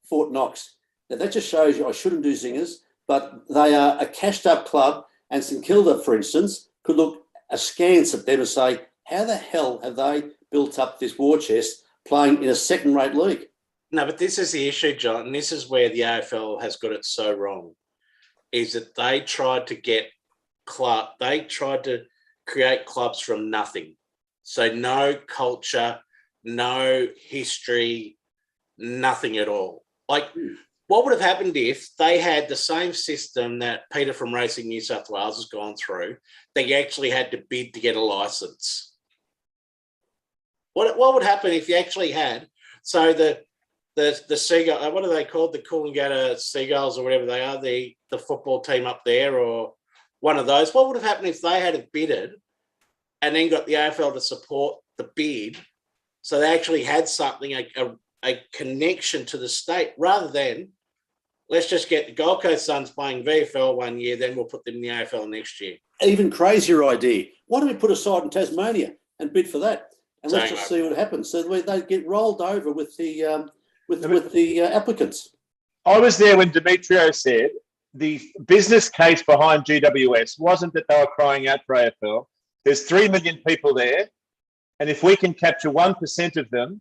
Fort Knox. Now, that just shows you I shouldn't do zingers, but they are a cashed-up club, and St Kilda, for instance, could look askance at them and say, how the hell have they built up this war chest playing in a second-rate league? No, but this is the issue, John, and this is where the AFL has got it so wrong, is that they tried to create clubs from nothing. So no culture, no history, nothing at all. Like, what would have happened if they had the same system that Peter from Racing New South Wales has gone through? They actually had to bid to get a license. What would happen if you actually had, so the Seagull, what are they called? The Coolangatta Seagulls or whatever they are, the football team up there, or one of those. What would have happened if they had bidded and then got the AFL to support the bid, so they actually had something, a connection to the state, rather than let's just get the Gold Coast Suns playing VFL one year, then we'll put them in the AFL next year. Even crazier idea. Why don't we put a side in Tasmania and bid for that? And let's just see what happens. So they get rolled over with the applicants. I was there when Demetrio said the business case behind GWS wasn't that they were crying out for AFL. There's 3 million people there, and if we can capture 1% of them,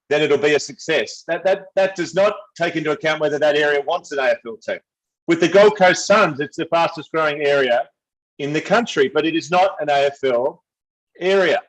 then it'll be a success. That does not take into account whether that area wants an AFL team. With the Gold Coast Suns, it's the fastest growing area in the country, but it is not an AFL area.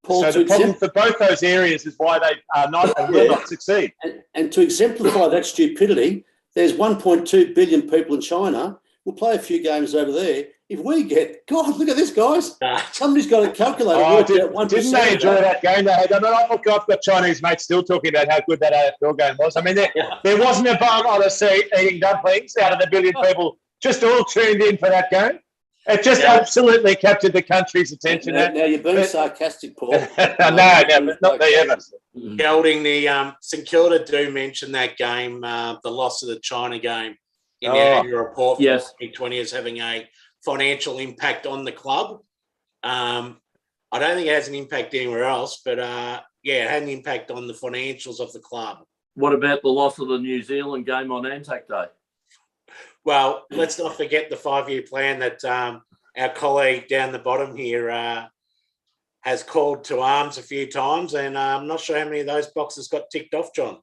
Paul, so the problem for both those areas is why they are not and will not succeed. And to exemplify that stupidity, there's 1.2 billion people in China. We'll play a few games over there. If we get, God, look at this, guys. Somebody's got a calculator. Didn't they enjoy that game? They had, I've got Chinese mates still talking about how good that AFL game was. I mean, there wasn't a bum on a seat eating dumplings out of the billion people just all tuned in for that game. It just absolutely captured the country's attention. Now you're being sarcastic, Paul. No, not they ever. Gelding, the St Kilda do mention that game, the loss of the China game in the annual report for 2020 as having a financial impact on the club. I don't think it has an impact anywhere else, but it had an impact on the financials of the club. What about the loss of the New Zealand game on Anzac Day? Well, let's not forget the 5-year plan that our colleague down the bottom here has called to arms a few times, and I'm not sure how many of those boxes got ticked off, John.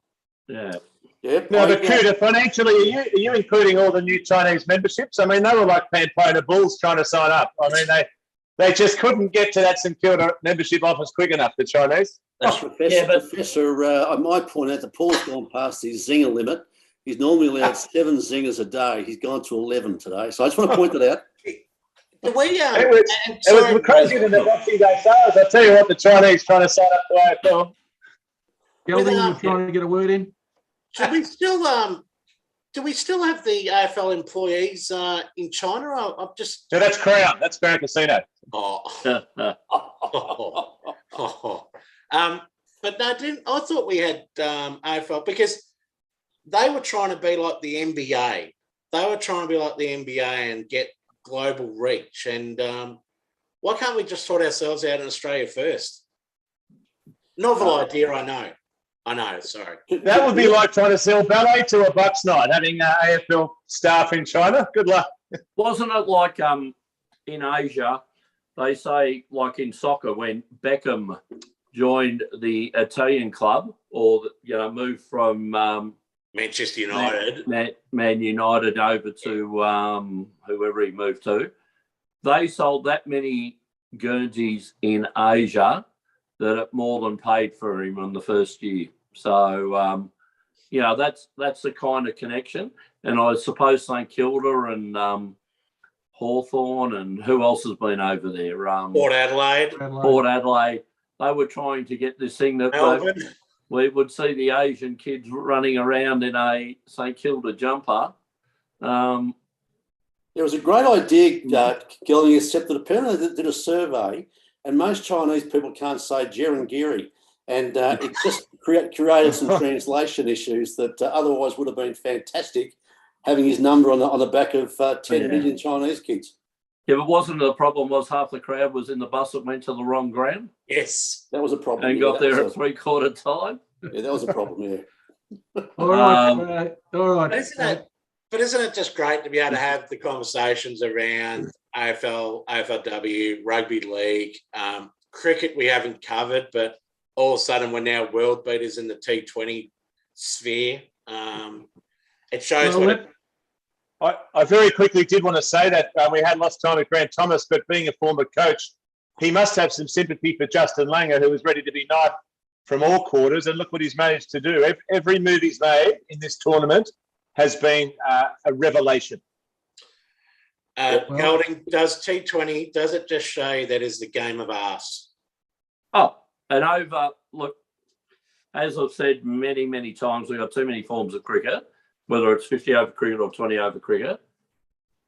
Yeah. Yep. No, but Kuda, financially, are you including all the new Chinese memberships? I mean, they were like Pamplona Bulls trying to sign up. I mean, they just couldn't get to that St Kilda membership office quick enough, the Chinese. Professor, I might point out that Paul's gone past his zinger limit. He's normally allowed 7 zingers a day. He's gone to 11 today. So I just want to point that out. It was crazier than the Boxing Day sales. I tell you what, the Chinese trying to sign up for AFL. Gelding, you're trying to get a word in? Do we still have the AFL employees in China? I'm just. No, that's Crown. That's Crown Casino. But no, I thought we had AFL because they were trying to be like the NBA. They were trying to be like the NBA and get global reach. And why can't we just sort ourselves out in Australia first? Novel idea, I know, sorry. That would be like trying to sell ballet to a Bucks night, having AFL staff in China. Good luck. Wasn't it like in Asia, they say, like in soccer, when Beckham joined the Italian club or, moved from Manchester United. Man United over to whoever he moved to. They sold that many Guernseys in Asia that it more than paid for him in the first year. So, that's the kind of connection. And I suppose St Kilda and Hawthorn and who else has been over there? Port Adelaide. Port Adelaide. They were trying to get this thing that we would see the Asian kids running around in a St Kilda jumper. There was a great idea, Gelding, except that apparently they did a survey and most Chinese people can't say Jerengiri. And it just created some translation issues that otherwise would have been fantastic, having his number on the back of 10 million Chinese kids. Yeah, but wasn't the problem was half the crowd was in the bus that went to the wrong ground? Yes. That was a problem. And got there at 3/4 time? Yeah, that was a problem, yeah. All right. All right. But isn't it just great to be able to have the conversations around AFL, AFLW, rugby league, cricket we haven't covered, but all of a sudden we're now world beaters in the T20 sphere. It shows I very quickly did want to say that we had lost time with Grant Thomas, but being a former coach, he must have some sympathy for Justin Langer, who was ready to be knifed from all quarters. And look what he's managed to do. Every move he's made in this tournament has been a revelation. Golding, does T20, does it just show you that is the game of arse? Oh, and over, look, as I've said many, many times, we've got too many forms of cricket, whether it's 50 over cricket or 20 over cricket.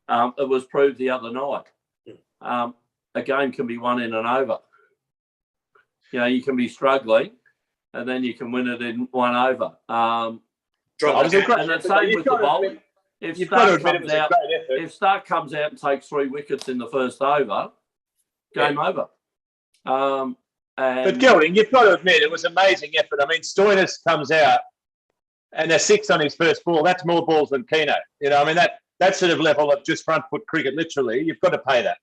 It was proved the other night. A game can be won in an over. You know, you can be struggling and then you can win it in one over. And the same with the bowling. If Stark comes out and takes 3 wickets in the first over, game over. But Gelding, you've got to admit it was amazing effort. I mean, Stoinis comes out and a 6 on his first ball. That's more balls than Keno. You know, I mean, that sort of level of just front foot cricket, literally, you've got to pay that,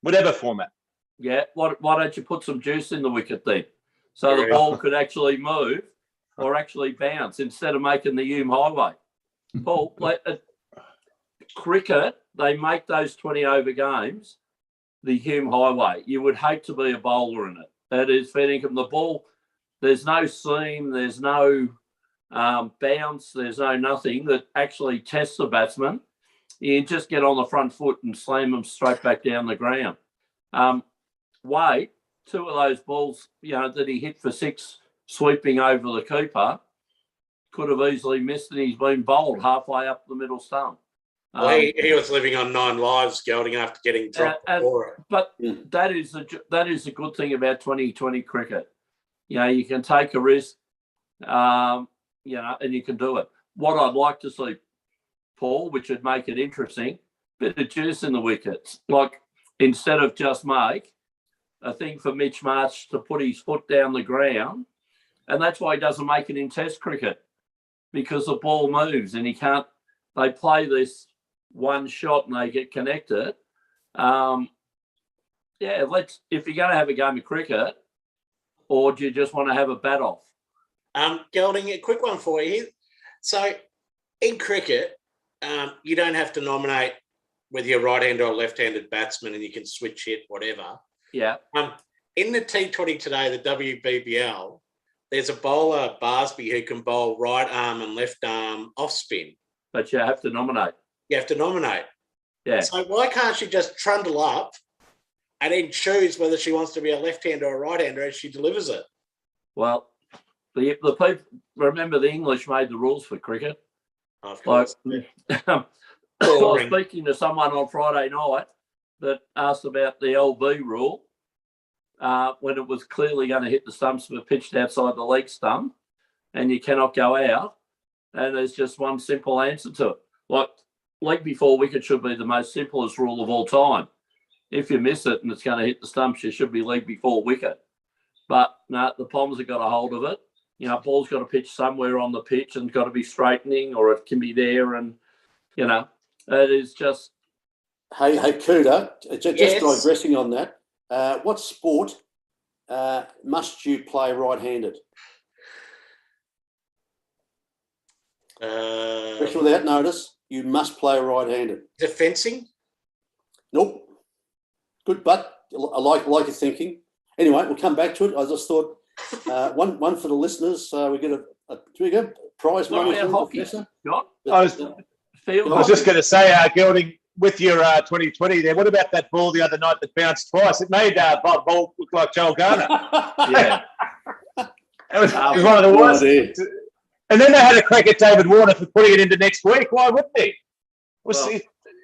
whatever format. Yeah, why don't you put some juice in the wicket then? So the ball could actually move or actually bounce instead of making the Hume Highway. Paul, cricket, they make those 20 over games the Hume Highway. You would hate to be a bowler in it. That is fair income. The ball, there's no seam, there's no bounce, there's no nothing that actually tests the batsman. You just get on the front foot and slam them straight back down the ground. Wade, 2 of those balls, you know, that he hit for 6 sweeping over the keeper, could have easily missed, and he's been bowled halfway up the middle stump. Well, he was living on 9 lives, Gelding, after getting dropped for it. But that is the good thing about 2020 cricket. You know, you can take a risk, you know, and you can do it. What I'd like to see, Paul, which would make it interesting, bit of juice in the wickets. Like, instead of just make a thing for Mitch Marsh to put his foot down the ground, and that's why he doesn't make it in Test cricket, because the ball moves and he can't. They play this one shot and they get connected. If you're going to have a game of cricket, or do you just want to have a bat off? Gelding, a quick one for you. So in cricket, you don't have to nominate whether you're right-handed or left-handed batsman, and you can switch hit, whatever. Yeah. In the T20 today, the WBBL, there's a bowler, Barsby, who can bowl right arm and left arm off spin. But you have to nominate. You have to nominate. Yeah. So why can't she just trundle up and then choose whether she wants to be a left-hander or a right-hander as she delivers it? Well, the people, remember the English made the rules for cricket. Of course. I was speaking to someone on Friday night that asked about the LB rule when it was clearly going to hit the stumps but pitched outside the leg stump, and you cannot go out. And there's just one simple answer to it. Like, leg before wicket should be the most simplest rule of all time. If you miss it and it's going to hit the stumps, you should be leg before wicket. But no, the Poms have got a hold of it. You know, ball's got to pitch somewhere on the pitch and got to be straightening, or it can be there. And, you know, it is just. Hey, Kuda, just digressing on that. What sport must you play right-handed? Question without notice. You must play right-handed. Is it fencing? Nope. Good, but I like your thinking. Anyway, we'll come back to it. I just thought one for the listeners. We get a prize money. Hockey. I was just going to say, Gelding, with your 2020 there, what about that ball the other night that bounced twice? It made Bob Bolt look like Joel Garner. Yeah. It was one of the worst. And then they had a crack at David Warner for putting it into next week. Why wouldn't he?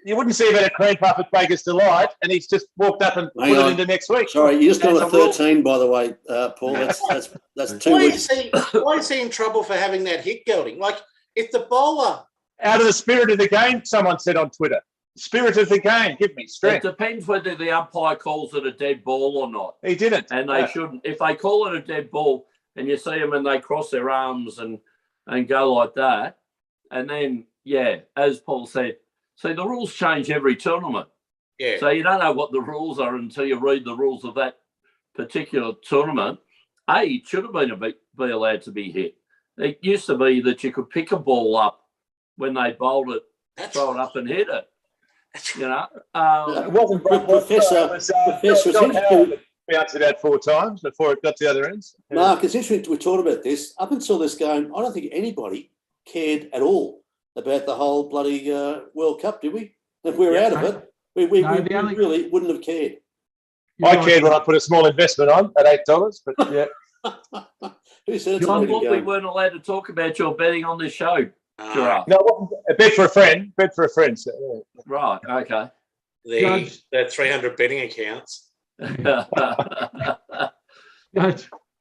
You wouldn't see him at a cream puff at Baker's Delight, and he's just walked up and put it into next week. Sorry, you're still at 13, by the way, Paul. That's 2 weeks. Why is he in trouble for having that hit, Gelding? Like, if the bowler... Out of the spirit of the game, someone said on Twitter. Spirit of the game, give me strength. It depends whether the umpire calls it a dead ball or not. He didn't. And they shouldn't. If they call it a dead ball and you see them and they cross their arms and go like that, and then, as Paul said, see, the rules change every tournament. Yeah. So you don't know what the rules are until you read the rules of that particular tournament. It should have been be allowed to be hit. It used to be that you could pick a ball up when they bowled it, throw it up and hit it. You know, It wasn't Professor, it was, Professor, John it's Howard interesting. that bounced it out 4 times before it got to the other ends. Mark, it's interesting we talked about this. Up until this game, I don't think anybody cared at all about the whole bloody World Cup, did we? If we were out of it, we really wouldn't have cared. I cared when I put a small investment on at $8, but yeah. Who said it's John, a betting we game? weren't allowed to talk about your betting on this show. Giraffe. No, it wasn't a bet for a friend. Bet for a friend. So, yeah. Right. Okay. The 300 betting accounts.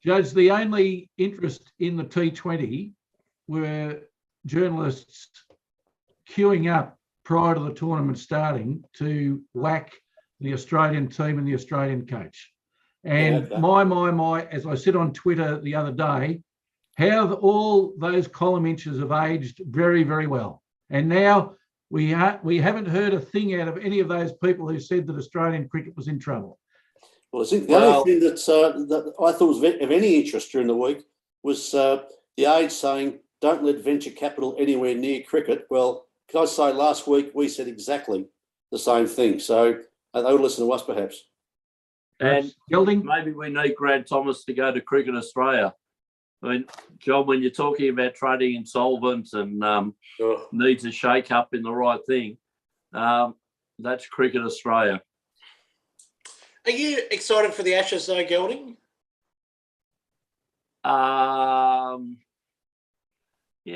Judge, the only interest in the T20 were journalists queuing up prior to the tournament starting to whack the Australian team and the Australian coach. And my, as I said on Twitter the other day, how all those column inches have aged very, very well. And now we haven't heard a thing out of any of those people who said that Australian cricket was in trouble. Well, I think the only thing that I thought was of any interest during the week was the Age saying, don't let venture capital anywhere near cricket. Well, can I say last week we said exactly the same thing. So they would listen to us perhaps. And Gilding, maybe we need Grant Thomas to go to Cricket Australia. I mean, John, when you're talking about trading insolvents and needs a shake up in the right thing, that's Cricket Australia. Are you excited for the Ashes though, Gelding? Yeah,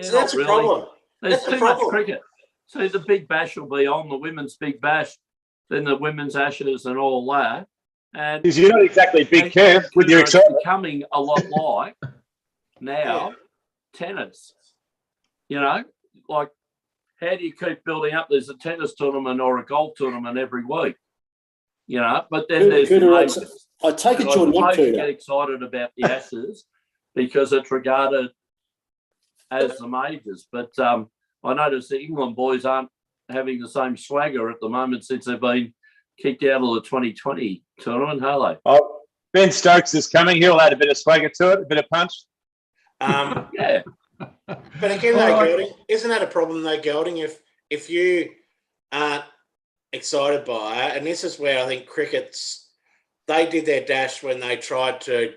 So that's not a really. problem. There's That's the too much problem. cricket. So the Big Bash will be on, the Women's Big Bash, then the Women's Ashes and all that. And Because you're not exactly big Kev with your it's excitement. becoming a lot like now tennis. You know, like how do you keep building up? There's a tennis tournament or a golf tournament every week. You know, but then there's the majors. I take it I you're not suppose you to. get excited about the Ashes because it's regarded as the majors. But I notice the England boys aren't having the same swagger at the moment since they've been kicked out of the 2020 tournament, are they? Oh, Ben Stokes is coming. He'll add a bit of swagger to it, a bit of punch. Yeah. But again, though, Gelding, isn't that a problem, though, Gelding? If you aren't excited by it, and this is where I think they did their dash when they tried to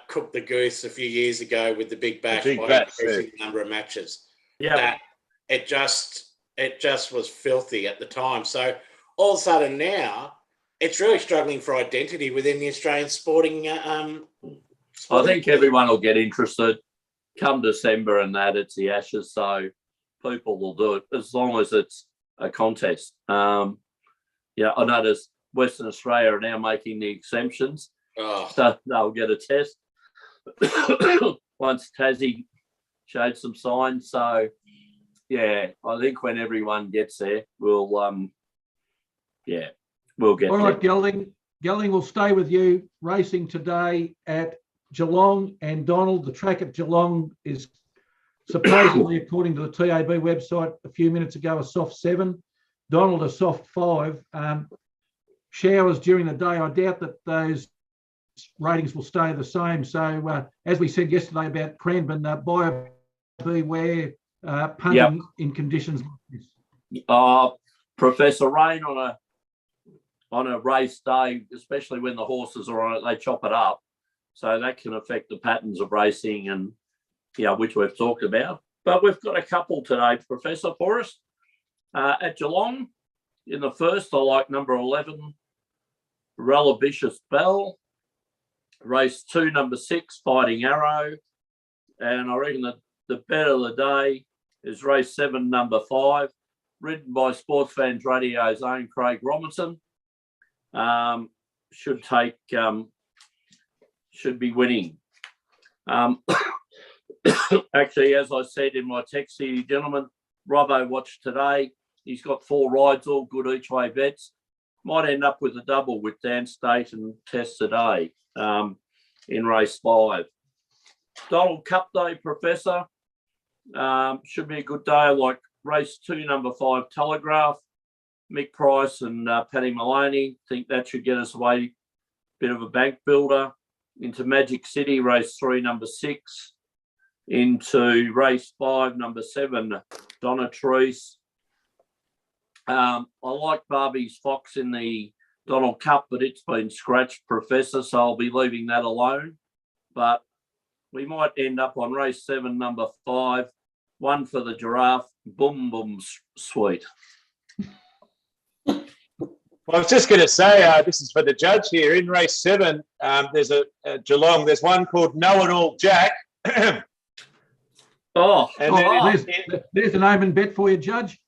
cook the goose a few years ago with the Big Bash by increasing the number of matches. Yeah. That it just was filthy at the time. So all of a sudden now, it's really struggling for identity within the Australian sporting. I think everyone will get interested come December and that it's the Ashes, so people will do it as long as it's a contest. I noticed Western Australia are now making the exemptions, so they'll get a test once Tassie showed some signs. So, yeah, I think when everyone gets there, we'll get all there. right, Gelding. Gelding will stay with you. Racing today at Geelong, and Donald, the track at Geelong is supposedly, according to the TAB website a few minutes ago, a soft 7. Donald, a soft 5. Showers during the day. I doubt that those ratings will stay the same. So, as we said yesterday about Cranbourne, buyer beware punting in conditions like this. Professor Rain on a race day, especially when the horses are on it, they chop it up. So that can affect the patterns of racing and, which we've talked about. But we've got a couple today, Professor, for us. At Geelong, in the first, I like number 11, Relabicious Bell. Race 2, number 6, Fighting Arrow. And I reckon that the bet of the day is race 7, number 5, ridden by Sportsfan Radio's own Craig Robinson. Should be winning. Actually, as I said in my text to you, gentlemen, Robbo watched today. He's got 4 rides, all good each way bets. Might end up with a double with Dan State and Test today in race 5. Donald Cup Day, Professor. Should be a good day, like race 2, number 5, Telegraph. Mick Price and Paddy Maloney. Think that should get us away. Bit of a bank builder. Into Magic City, race 3, number 6. Into race 5, number 7, Donna Treese. I like Barbie's Fox in the Donald Cup, but it's been scratched, Professor, so I'll be leaving that alone. But we might end up on race 7, number 5, 1 for the Giraffe, Boom Boom Sweet. Well, I was just going to say, this is for the judge here. In race 7, there's a Geelong. There's one called Know It All Jack. There's an omen bet for you, Judge.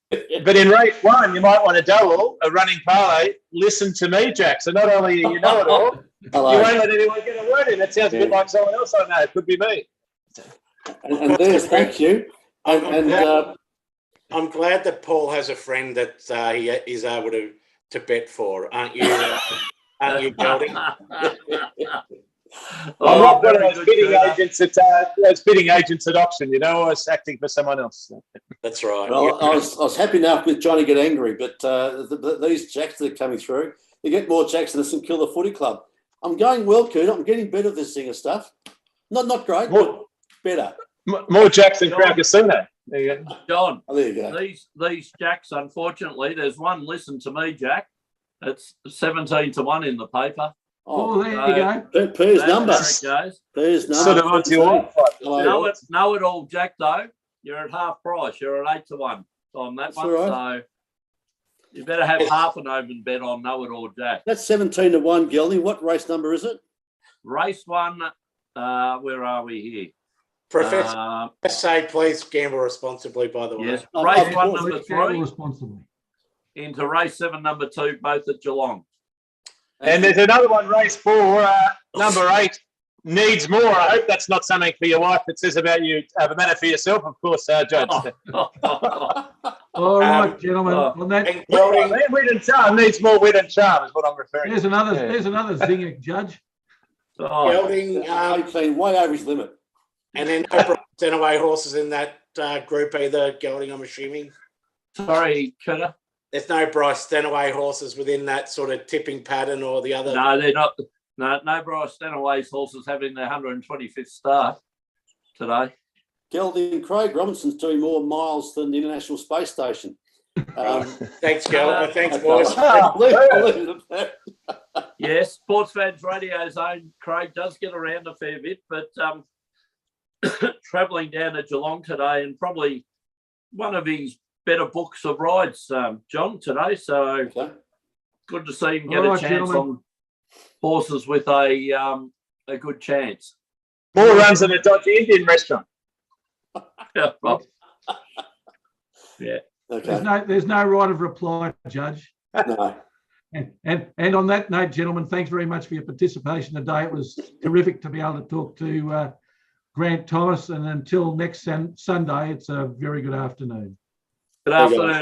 But in race 1, you might want to double a running parlay. Listen to me, Jack. So not only you know it all, you won't let anyone get a word in. That sounds a bit like someone else I know. It could be me. And there's thank you. I'm glad that Paul has a friend that he is able to bet for, aren't you? Aren't you, Golding? I'm not one of those bidding agents at auction. You know, I was acting for someone else. That's right. Well, I was happy enough with Johnny get angry, but these jacks that are coming through, you get more jacks than the St Kilda Footy Club. I'm going well, Coot. I'm getting better at this Zinger stuff. Not great, but better. More jacks than Crown Casino. There you go. John, there you go. These jacks, unfortunately, there's one, listen to me, Jack. It's 17 to 1 in the paper. Oh, there you go. Pooh's number. Pooh's number. Sort of on your Know it all, Jack, though. You're at half price. You're at 8 to 1 on that one. Right. So you better have half an open bet on Know It All, Jack. That's 17 to 1, Gelding. What race number is it? Race 1. Where are we here? Professor, say please gamble responsibly, by the way. Yes. Race 1, number 3. Responsibly. Into race 7, number 2, both at Geelong. And there's another one, race 4, number 8, Needs More. I hope that's not something for your wife that says about you, have a matter for yourself, of course, Judge. All right, gentlemen. On that, wit and charm needs more wit and charm is what I'm referring to. There's another zinger, Judge. Gelding, 18, way over his limit. And then no sent away horses in that group either, Gelding, I'm assuming. Sorry, Cutter. There's no Bryce Stenaway horses within that sort of tipping pattern or the other. No, they're not. No Bryce Stenaway's horses having their 125th start today. Gelding, Craig Robinson's doing more miles than the International Space Station. Thanks, Gelding. Thanks, boys. Yes, Sportsfans Radio's own Craig does get around a fair bit, but travelling down to Geelong today and probably one of his better books of rides, John, today. So good to see him get a chance on horses with a good chance. More runs than a dodgy Indian restaurant. Yeah. Okay. There's no right of reply, Judge. No. And on that note, gentlemen, thanks very much for your participation today. It was terrific to be able to talk to Grant Thomas. And until next Sunday, it's a very good afternoon. Good afternoon.